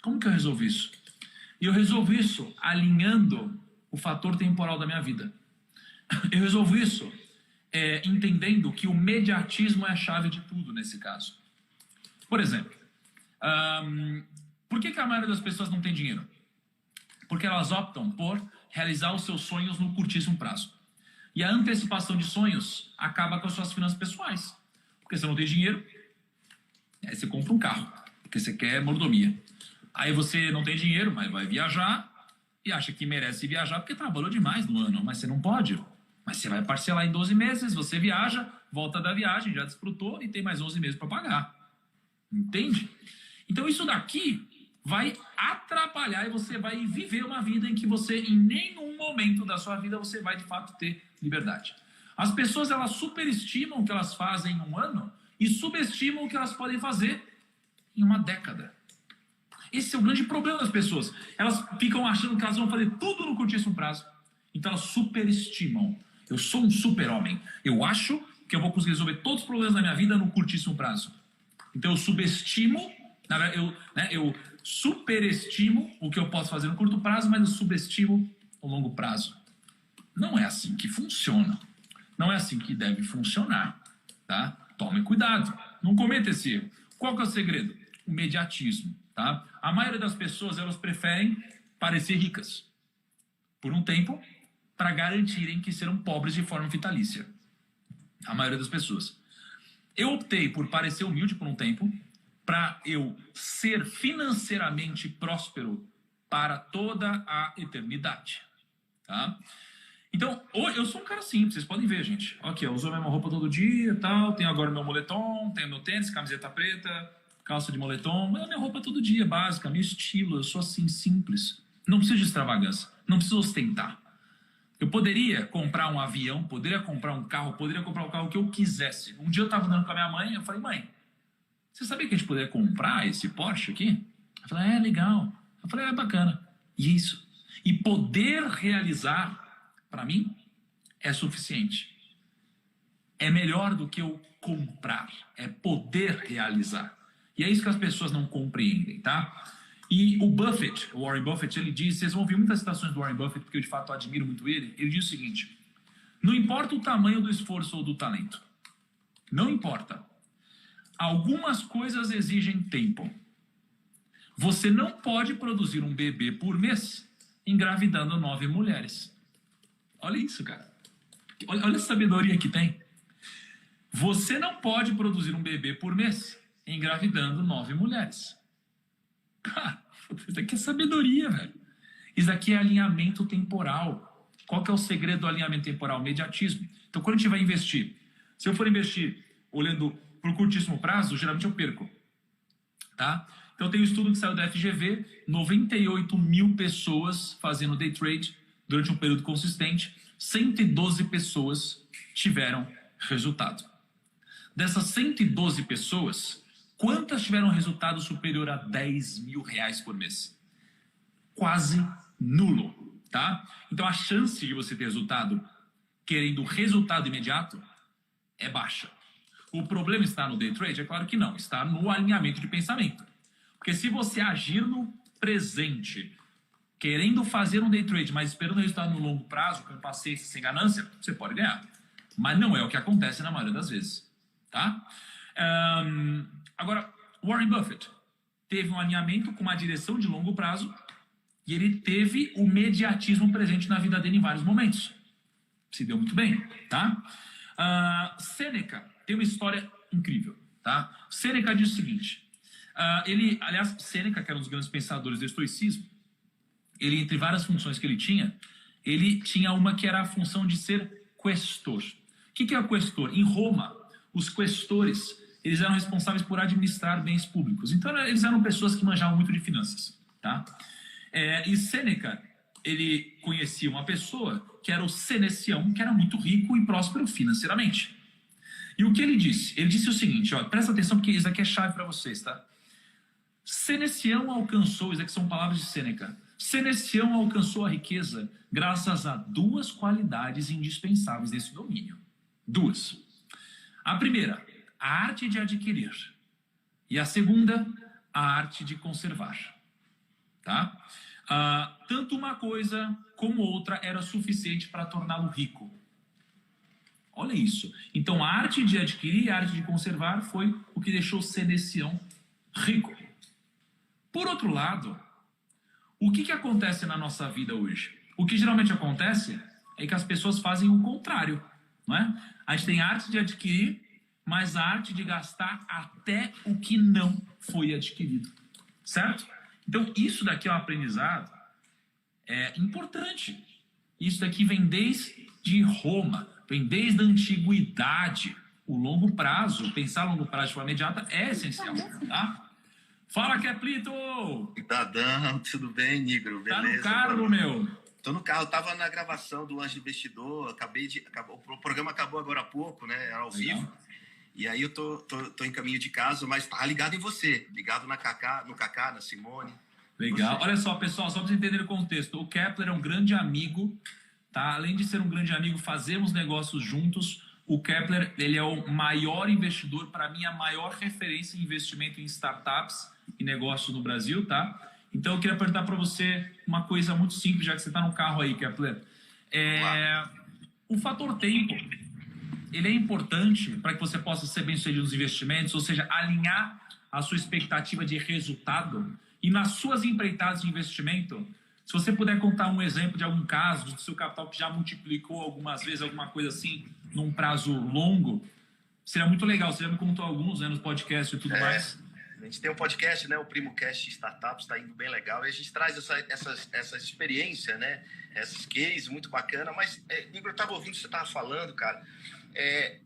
Como que eu resolvo isso? E eu resolvo isso alinhando o fator temporal da minha vida. Eu resolvo isso entendendo que o mediatismo é a chave de tudo nesse caso. Por exemplo, por que a maioria das pessoas não tem dinheiro? Porque elas optam por realizar os seus sonhos no curtíssimo prazo. E a antecipação de sonhos acaba com as suas finanças pessoais. Porque você não tem dinheiro, aí você compra um carro, porque você quer mordomia. Aí você não tem dinheiro, mas vai viajar e acha que merece viajar porque trabalhou demais no ano, mas você não pode. Mas você vai parcelar em 12 meses, você viaja, volta da viagem, já desfrutou e tem mais 11 meses para pagar. Entende? Então isso daqui vai atrapalhar e você vai viver uma vida em que você, em nenhum momento da sua vida, você vai de fato ter liberdade. As pessoas, elas superestimam o que elas fazem em um ano e subestimam o que elas podem fazer em uma década. Esse é o grande problema das pessoas. Elas ficam achando que elas vão fazer tudo no curtíssimo prazo. Então elas superestimam. Eu sou um super-homem. Eu acho que eu vou conseguir resolver todos os problemas da minha vida no curtíssimo prazo. Então eu subestimo, eu superestimo o que eu posso fazer no curto prazo, mas eu subestimo o longo prazo. Não é assim que funciona. Não é assim que deve funcionar. Tá? Tome cuidado. Não cometa esse erro. Qual que é o segredo? O mediatismo. Tá? A maioria das pessoas, elas preferem parecer ricas por um tempo para garantirem que serão pobres de forma vitalícia. A maioria das pessoas. Eu optei por parecer humilde por um tempo para eu ser financeiramente próspero para toda a eternidade. Tá? Então, hoje eu sou um cara simples, vocês podem ver, gente. Aqui, eu uso a mesma roupa todo dia, tal, tenho agora meu moletom, tenho meu tênis, camiseta preta, calça de moletom, é a minha roupa todo dia, básica, meu estilo, eu sou assim, simples. Não preciso de extravagância, não preciso ostentar. Eu poderia comprar um avião, poderia comprar um carro, poderia comprar o carro que eu quisesse. Um dia eu estava andando com a minha mãe, eu falei, mãe, você sabia que a gente poderia comprar esse Porsche aqui? Ela falou, é legal. Eu falei, é bacana. E isso. E poder realizar, para mim, é suficiente. É melhor do que eu comprar. É poder realizar. E é isso que as pessoas não compreendem, tá? E o Buffett, o Warren Buffett, ele diz, vocês vão ouvir muitas citações do Warren Buffett, porque eu de fato admiro muito ele, ele diz o seguinte, não importa o tamanho do esforço ou do talento, não importa. Algumas coisas exigem tempo. Você não pode produzir um bebê por mês engravidando 9 mulheres. Olha isso, cara. Olha a sabedoria que tem. Você não pode produzir um bebê por mês engravidando 9 mulheres. Cara, isso aqui é sabedoria, velho. Isso aqui é alinhamento temporal. Qual que é o segredo do alinhamento temporal? Mediatismo. Então, quando a gente vai investir, se eu for investir olhando por curtíssimo prazo, geralmente eu perco. Tá? Então, tem um estudo que saiu da FGV, 98 mil pessoas fazendo day trade durante um período consistente, 112 pessoas tiveram resultado. Dessas 112 pessoas, quantas tiveram resultado superior a 10 mil reais por mês? Quase nulo, tá? Então a chance de você ter resultado querendo resultado imediato é baixa. O problema está no day trade? É claro que não, está no alinhamento de pensamento. Porque se você agir no presente, querendo fazer um day trade, mas esperando resultado no longo prazo, com paciência sem ganância, você pode ganhar. Mas não é o que acontece na maioria das vezes, tá? Agora, Warren Buffett teve um alinhamento com uma direção de longo prazo e ele teve o mediatismo presente na vida dele em vários momentos. Se deu muito bem, tá? Sêneca tem uma história incrível, tá? Sêneca diz o seguinte, Sêneca, que era um dos grandes pensadores do estoicismo, ele, entre várias funções que ele tinha uma que era a função de ser questor. O que é o questor? Em Roma, os questores, eles eram responsáveis por administrar bens públicos. Então, eles eram pessoas que manjavam muito de finanças, tá? E Sêneca, ele conhecia uma pessoa que era o Senecião, que era muito rico e próspero financeiramente. E o que ele disse? Ele disse o seguinte, ó, presta atenção porque isso aqui é chave para vocês, tá? Senecião alcançou, isso aqui são palavras de Sêneca, Senecião alcançou a riqueza graças a 2 qualidades indispensáveis nesse domínio. 2. A primeira, a arte de adquirir. E a segunda, a arte de conservar. Tá? Tanto uma coisa como outra era suficiente para torná-lo rico. Olha isso. Então, a arte de adquirir e a arte de conservar foi o que deixou Senecião rico. Por outro lado, o que acontece na nossa vida hoje? O que geralmente acontece é que as pessoas fazem o contrário, não é? A gente tem a arte de adquirir, mas a arte de gastar até o que não foi adquirido, certo? Então, isso daqui é um aprendizado importante. Isso daqui vem desde Roma, vem desde a antiguidade. O longo prazo, pensar longo prazo de forma imediata é essencial, tá? Fala, Keplito! Dadão, tudo bem, Nigro? Beleza? Tá no carro, meu? Tô no carro, tava na gravação do Anjo Investidor, o programa acabou agora há pouco, né? Era ao vivo. E aí eu tô em caminho de casa, mas tá ligado em você, ligado no Kaká, na Simone. Legal. Você. Olha só, pessoal, só para vocês entenderem o contexto. O Kepler é um grande amigo, tá? Além de ser um grande amigo, fazemos negócios juntos. O Kepler, ele é o maior investidor, para mim, a maior referência em investimento em startups e negócios no Brasil, tá? Então, eu queria perguntar para você uma coisa muito simples, já que você está no carro aí, Kepler. O fator tempo, ele é importante para que você possa ser bem-sucedido nos investimentos, ou seja, alinhar a sua expectativa de resultado e nas suas empreitadas de investimento. Se você puder contar um exemplo de algum caso do seu capital que já multiplicou algumas vezes, alguma coisa assim, num prazo longo, seria muito legal. Você já me contou alguns, né, nos podcasts e tudo mais. A gente tem um podcast, né? O PrimoCast Startups, está indo bem legal. E a gente traz essa experiência, né? Esses cases, muito bacana. Mas, Igor, eu estava ouvindo o que você estava falando, cara.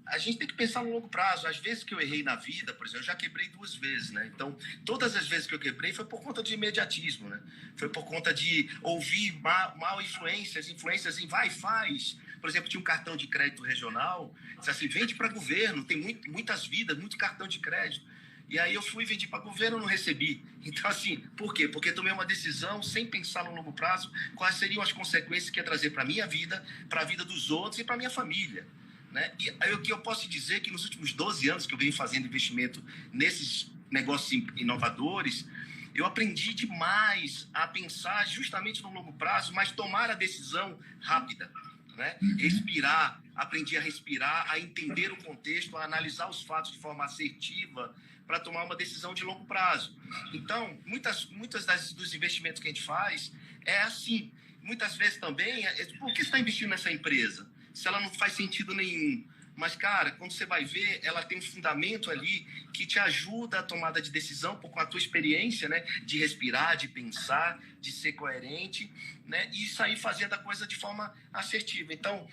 A gente tem que pensar no longo prazo. Às vezes que eu errei na vida, por exemplo, eu já quebrei 2 vezes, né? Então, todas as vezes que eu quebrei foi por conta de imediatismo, né? Foi por conta de ouvir mal influências em vai e faz. Por exemplo, tinha um cartão de crédito regional, disse assim, vende para governo, tem muitas vidas, muito cartão de crédito. E aí eu fui vender para governo, não recebi. Então, assim, por quê? Porque tomei uma decisão sem pensar no longo prazo, quais seriam as consequências que ia trazer para a minha vida, para a vida dos outros e para a minha família. Né? E aí o que eu posso dizer é que nos últimos 12 anos que eu venho fazendo investimento nesses negócios inovadores, eu aprendi demais a pensar justamente no longo prazo, mas tomar a decisão rápida. Né? Respirar, aprendi a respirar, a entender o contexto, a analisar os fatos de forma assertiva para tomar uma decisão de longo prazo. Então, muitas dos investimentos que a gente faz é assim. Muitas vezes também, por que você está investindo nessa empresa? Se ela não faz sentido nenhum. Mas, cara, quando você vai ver, ela tem um fundamento ali que te ajuda a tomada de decisão com a tua experiência, né? De respirar, de pensar, de ser coerente, né? E sair fazendo a coisa de forma assertiva. Então,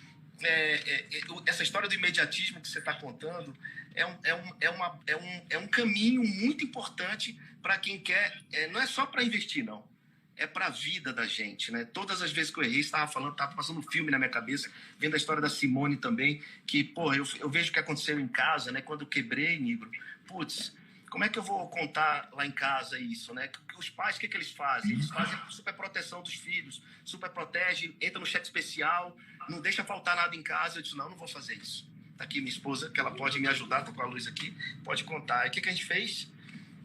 essa história do imediatismo que você está contando é um caminho muito importante para quem quer... não é só para investir, não. É para a vida da gente, né? Todas as vezes que eu errei, estava passando um filme na minha cabeça, vendo a história da Simone também, que, pô, eu vejo o que aconteceu em casa, né? Quando eu quebrei, Nigro, putz, como é que eu vou contar lá em casa isso, né? Os pais, o que eles fazem? Eles fazem super proteção dos filhos, super protege, entra no cheque especial, não deixa faltar nada em casa. Eu disse, não vou fazer isso. Tá aqui minha esposa, que ela pode me ajudar, tô com a luz aqui, pode contar. E o que a gente fez?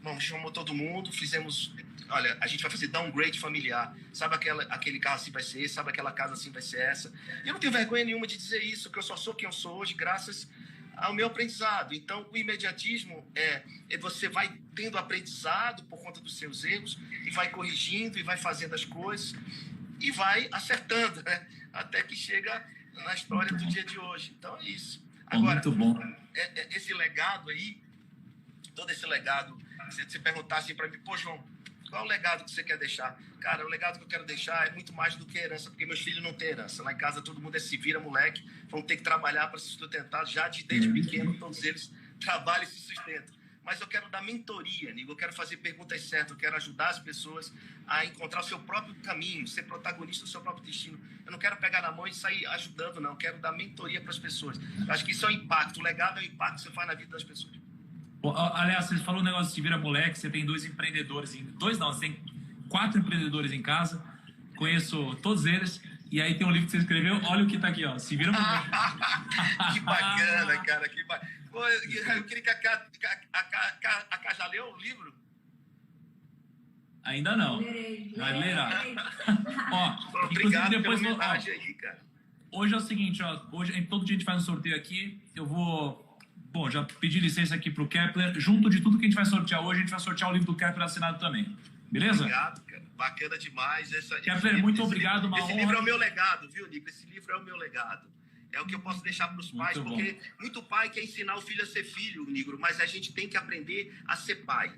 Bom, chamou todo mundo, fizemos... Olha, a gente vai fazer downgrade familiar. Sabe aquele carro assim vai ser esse, sabe aquela casa assim vai ser essa. E eu não tenho vergonha nenhuma de dizer isso, que eu só sou quem eu sou hoje graças ao meu aprendizado. Então, o imediatismo você vai tendo aprendizado por conta dos seus erros e vai corrigindo e vai fazendo as coisas e vai acertando, né? Até que chega na história do dia de hoje. Então, é isso. Agora, muito bom. Esse legado aí, todo esse legado, se perguntar assim para mim, pô, João, qual é o legado que você quer deixar? Cara, o legado que eu quero deixar é muito mais do que herança, porque meus filhos não têm herança. Lá em casa todo mundo se vira, moleque, vão ter que trabalhar para se sustentar. Já desde pequeno, todos eles trabalham e se sustentam. Mas eu quero dar mentoria, Nigo. Eu quero fazer perguntas certas, eu quero ajudar as pessoas a encontrar o seu próprio caminho, ser protagonista do seu próprio destino. Eu não quero pegar na mão e sair ajudando, não. Eu quero dar mentoria para as pessoas. Eu acho que isso é o impacto. O legado é o impacto que você faz na vida das pessoas. Aliás, você falou um negócio de vira moleque, você tem 2 empreendedores, você tem 4 empreendedores em casa, conheço todos eles, e aí tem um livro que você escreveu, olha o que tá aqui, ó, se vira moleque. Que bacana, cara, que bacana. Pô, eu queria que a Cá já leu o livro? Ainda não. Vai ler. Ó, obrigado depois pela homenagem aí, cara. Hoje é o seguinte, ó, todo dia a gente faz um sorteio aqui, eu vou... Bom, já pedi licença aqui pro Kepler. Junto de tudo que a gente vai sortear hoje, a gente vai sortear o livro do Kepler assinado também. Beleza? Obrigado, cara. Bacana demais. Kepler, muito obrigado, uma honra. Esse livro é o meu legado, viu, Nico? Esse livro é o meu legado. É o que eu posso deixar para os pais, porque muito pai quer ensinar o filho a ser filho, Nigro, mas a gente tem que aprender a ser pai.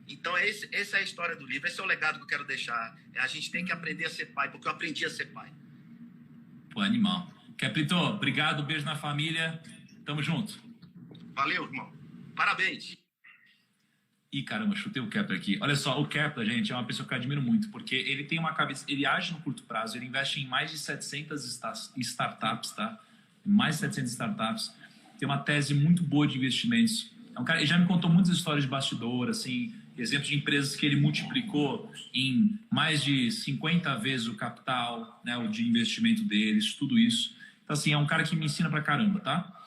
Então, essa é a história do livro. Esse é o legado que eu quero deixar. A gente tem que aprender a ser pai, porque eu aprendi a ser pai. Pô, animal. Keplito, obrigado, beijo na família. Tamo junto. Valeu, irmão. Parabéns. Ih, caramba, chutei o Kepler aqui. Olha só, o Kepler, gente, é uma pessoa que eu admiro muito, porque ele tem uma cabeça, ele age no curto prazo, ele investe em mais de 700 startups, tá? Mais de 700 startups. Tem uma tese muito boa de investimentos. É um cara, ele já me contou muitas histórias de bastidor, assim, exemplos de empresas que ele multiplicou em mais de 50 vezes o capital, né, o de investimento deles, tudo isso. Então, assim, é um cara que me ensina pra caramba, tá?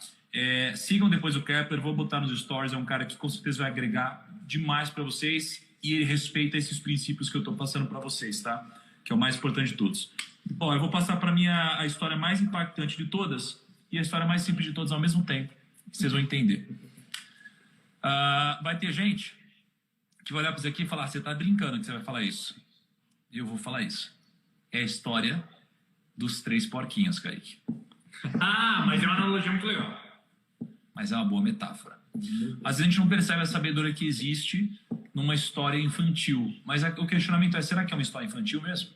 Sigam depois o Kepler, vou botar nos stories, é um cara que com certeza vai agregar demais para vocês e ele respeita esses princípios que eu estou passando para vocês, tá? Que é o mais importante de todos. Bom, eu vou passar para mim a história mais impactante de todas e a história mais simples de todas ao mesmo tempo, que vocês vão entender. Vai ter gente que vai olhar para isso aqui e falar, você está brincando que você vai falar isso. Eu vou falar isso. É a história dos 3 porquinhos, Kaique. Mas é uma analogia muito legal. Mas é uma boa metáfora. Às vezes a gente não percebe a sabedoria que existe numa história infantil. Mas o questionamento é, será que é uma história infantil mesmo?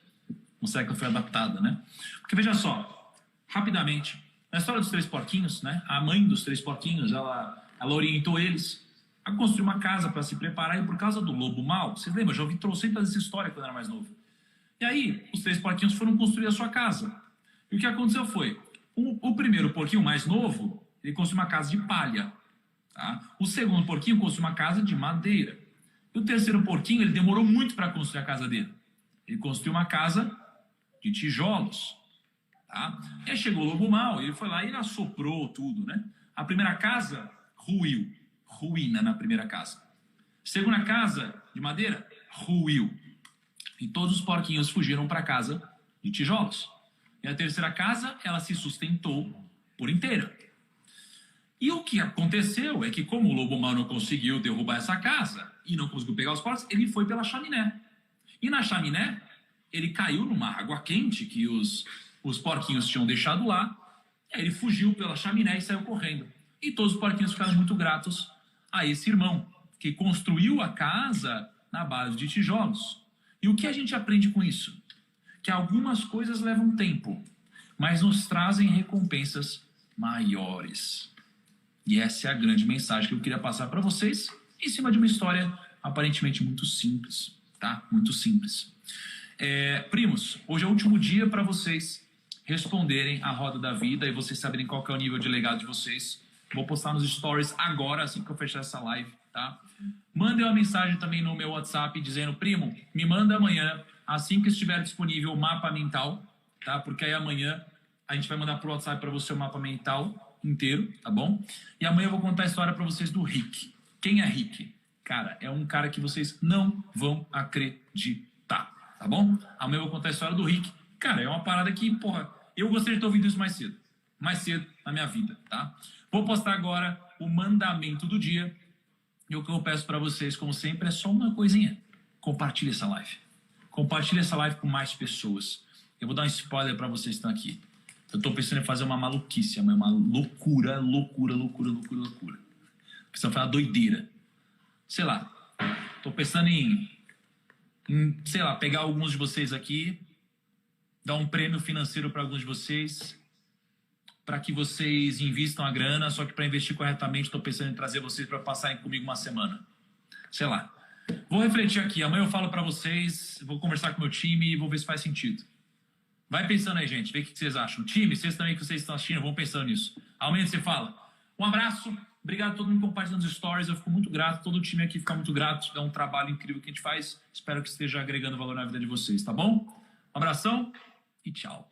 Ou será que ela foi adaptada, né? Porque veja só, rapidamente, na história dos 3 porquinhos, né? A mãe dos 3 porquinhos, ela orientou eles a construir uma casa para se preparar, e por causa do lobo mau, vocês lembram? Eu já ouvi trocentas essa história quando eu era mais novo. E aí, os 3 porquinhos foram construir a sua casa. E o que aconteceu foi, o primeiro porquinho mais novo, ele construiu uma casa de palha. Tá? O segundo porquinho construiu uma casa de madeira. E o terceiro porquinho, ele demorou muito para construir a casa dele. Ele construiu uma casa de tijolos. Tá? E aí chegou o lobo mau, ele foi lá e ele assoprou tudo, né? A primeira casa ruiu, ruína na primeira casa. Segunda casa de madeira, ruiu. E todos os porquinhos fugiram para casa de tijolos. E a terceira casa, ela se sustentou por inteira. E o que aconteceu é que, como o lobo mau não conseguiu derrubar essa casa e não conseguiu pegar os porcos, ele foi pela chaminé. E na chaminé, ele caiu numa água quente que os porquinhos tinham deixado lá. E aí ele fugiu pela chaminé e saiu correndo. E todos os porquinhos ficaram muito gratos a esse irmão, que construiu a casa na base de tijolos. E o que a gente aprende com isso? Que algumas coisas levam tempo, mas nos trazem recompensas maiores. E essa é a grande mensagem que eu queria passar para vocês, em cima de uma história aparentemente muito simples, tá? Muito simples. Primos, hoje é o último dia para vocês responderem a roda da vida e vocês saberem qual que é o nível de legado de vocês. Vou postar nos stories agora, assim que eu fechar essa live, tá? Mandem uma mensagem também no meu WhatsApp dizendo, primo, me manda amanhã, assim que estiver disponível, o mapa mental, tá? Porque aí amanhã a gente vai mandar pro WhatsApp para você o mapa mental inteiro, tá bom? E amanhã eu vou contar a história para vocês do Rick. Quem é Rick? Cara, é um cara que vocês não vão acreditar, tá bom? Amanhã eu vou contar a história do Rick. Cara, é uma parada que, porra, eu gostaria de ter ouvido isso mais cedo na minha vida, tá? Vou postar agora o mandamento do dia. E o que eu peço para vocês, como sempre, é só uma coisinha. Compartilhe essa live. Compartilhe essa live com mais pessoas. Eu vou dar um spoiler para vocês que estão aqui. Eu tô pensando em fazer uma maluquice, uma loucura. Precisa fazer uma doideira. Sei lá. Tô pensando em, sei lá, pegar alguns de vocês aqui, dar um prêmio financeiro para alguns de vocês, para que vocês invistam a grana, só que para investir corretamente, estou pensando em trazer vocês para passarem comigo uma semana. Sei lá. Vou refletir aqui. Amanhã eu falo para vocês, vou conversar com o meu time e vou ver se faz sentido. Vai pensando aí, gente. Vê o que vocês acham. Time, vocês também que vocês estão assistindo, vão pensando nisso. Amanhã você fala. Um abraço. Obrigado a todo mundo compartilhando os stories. Eu fico muito grato. Todo o time aqui fica muito grato. É um trabalho incrível que a gente faz. Espero que esteja agregando valor na vida de vocês, tá bom? Um abração e tchau.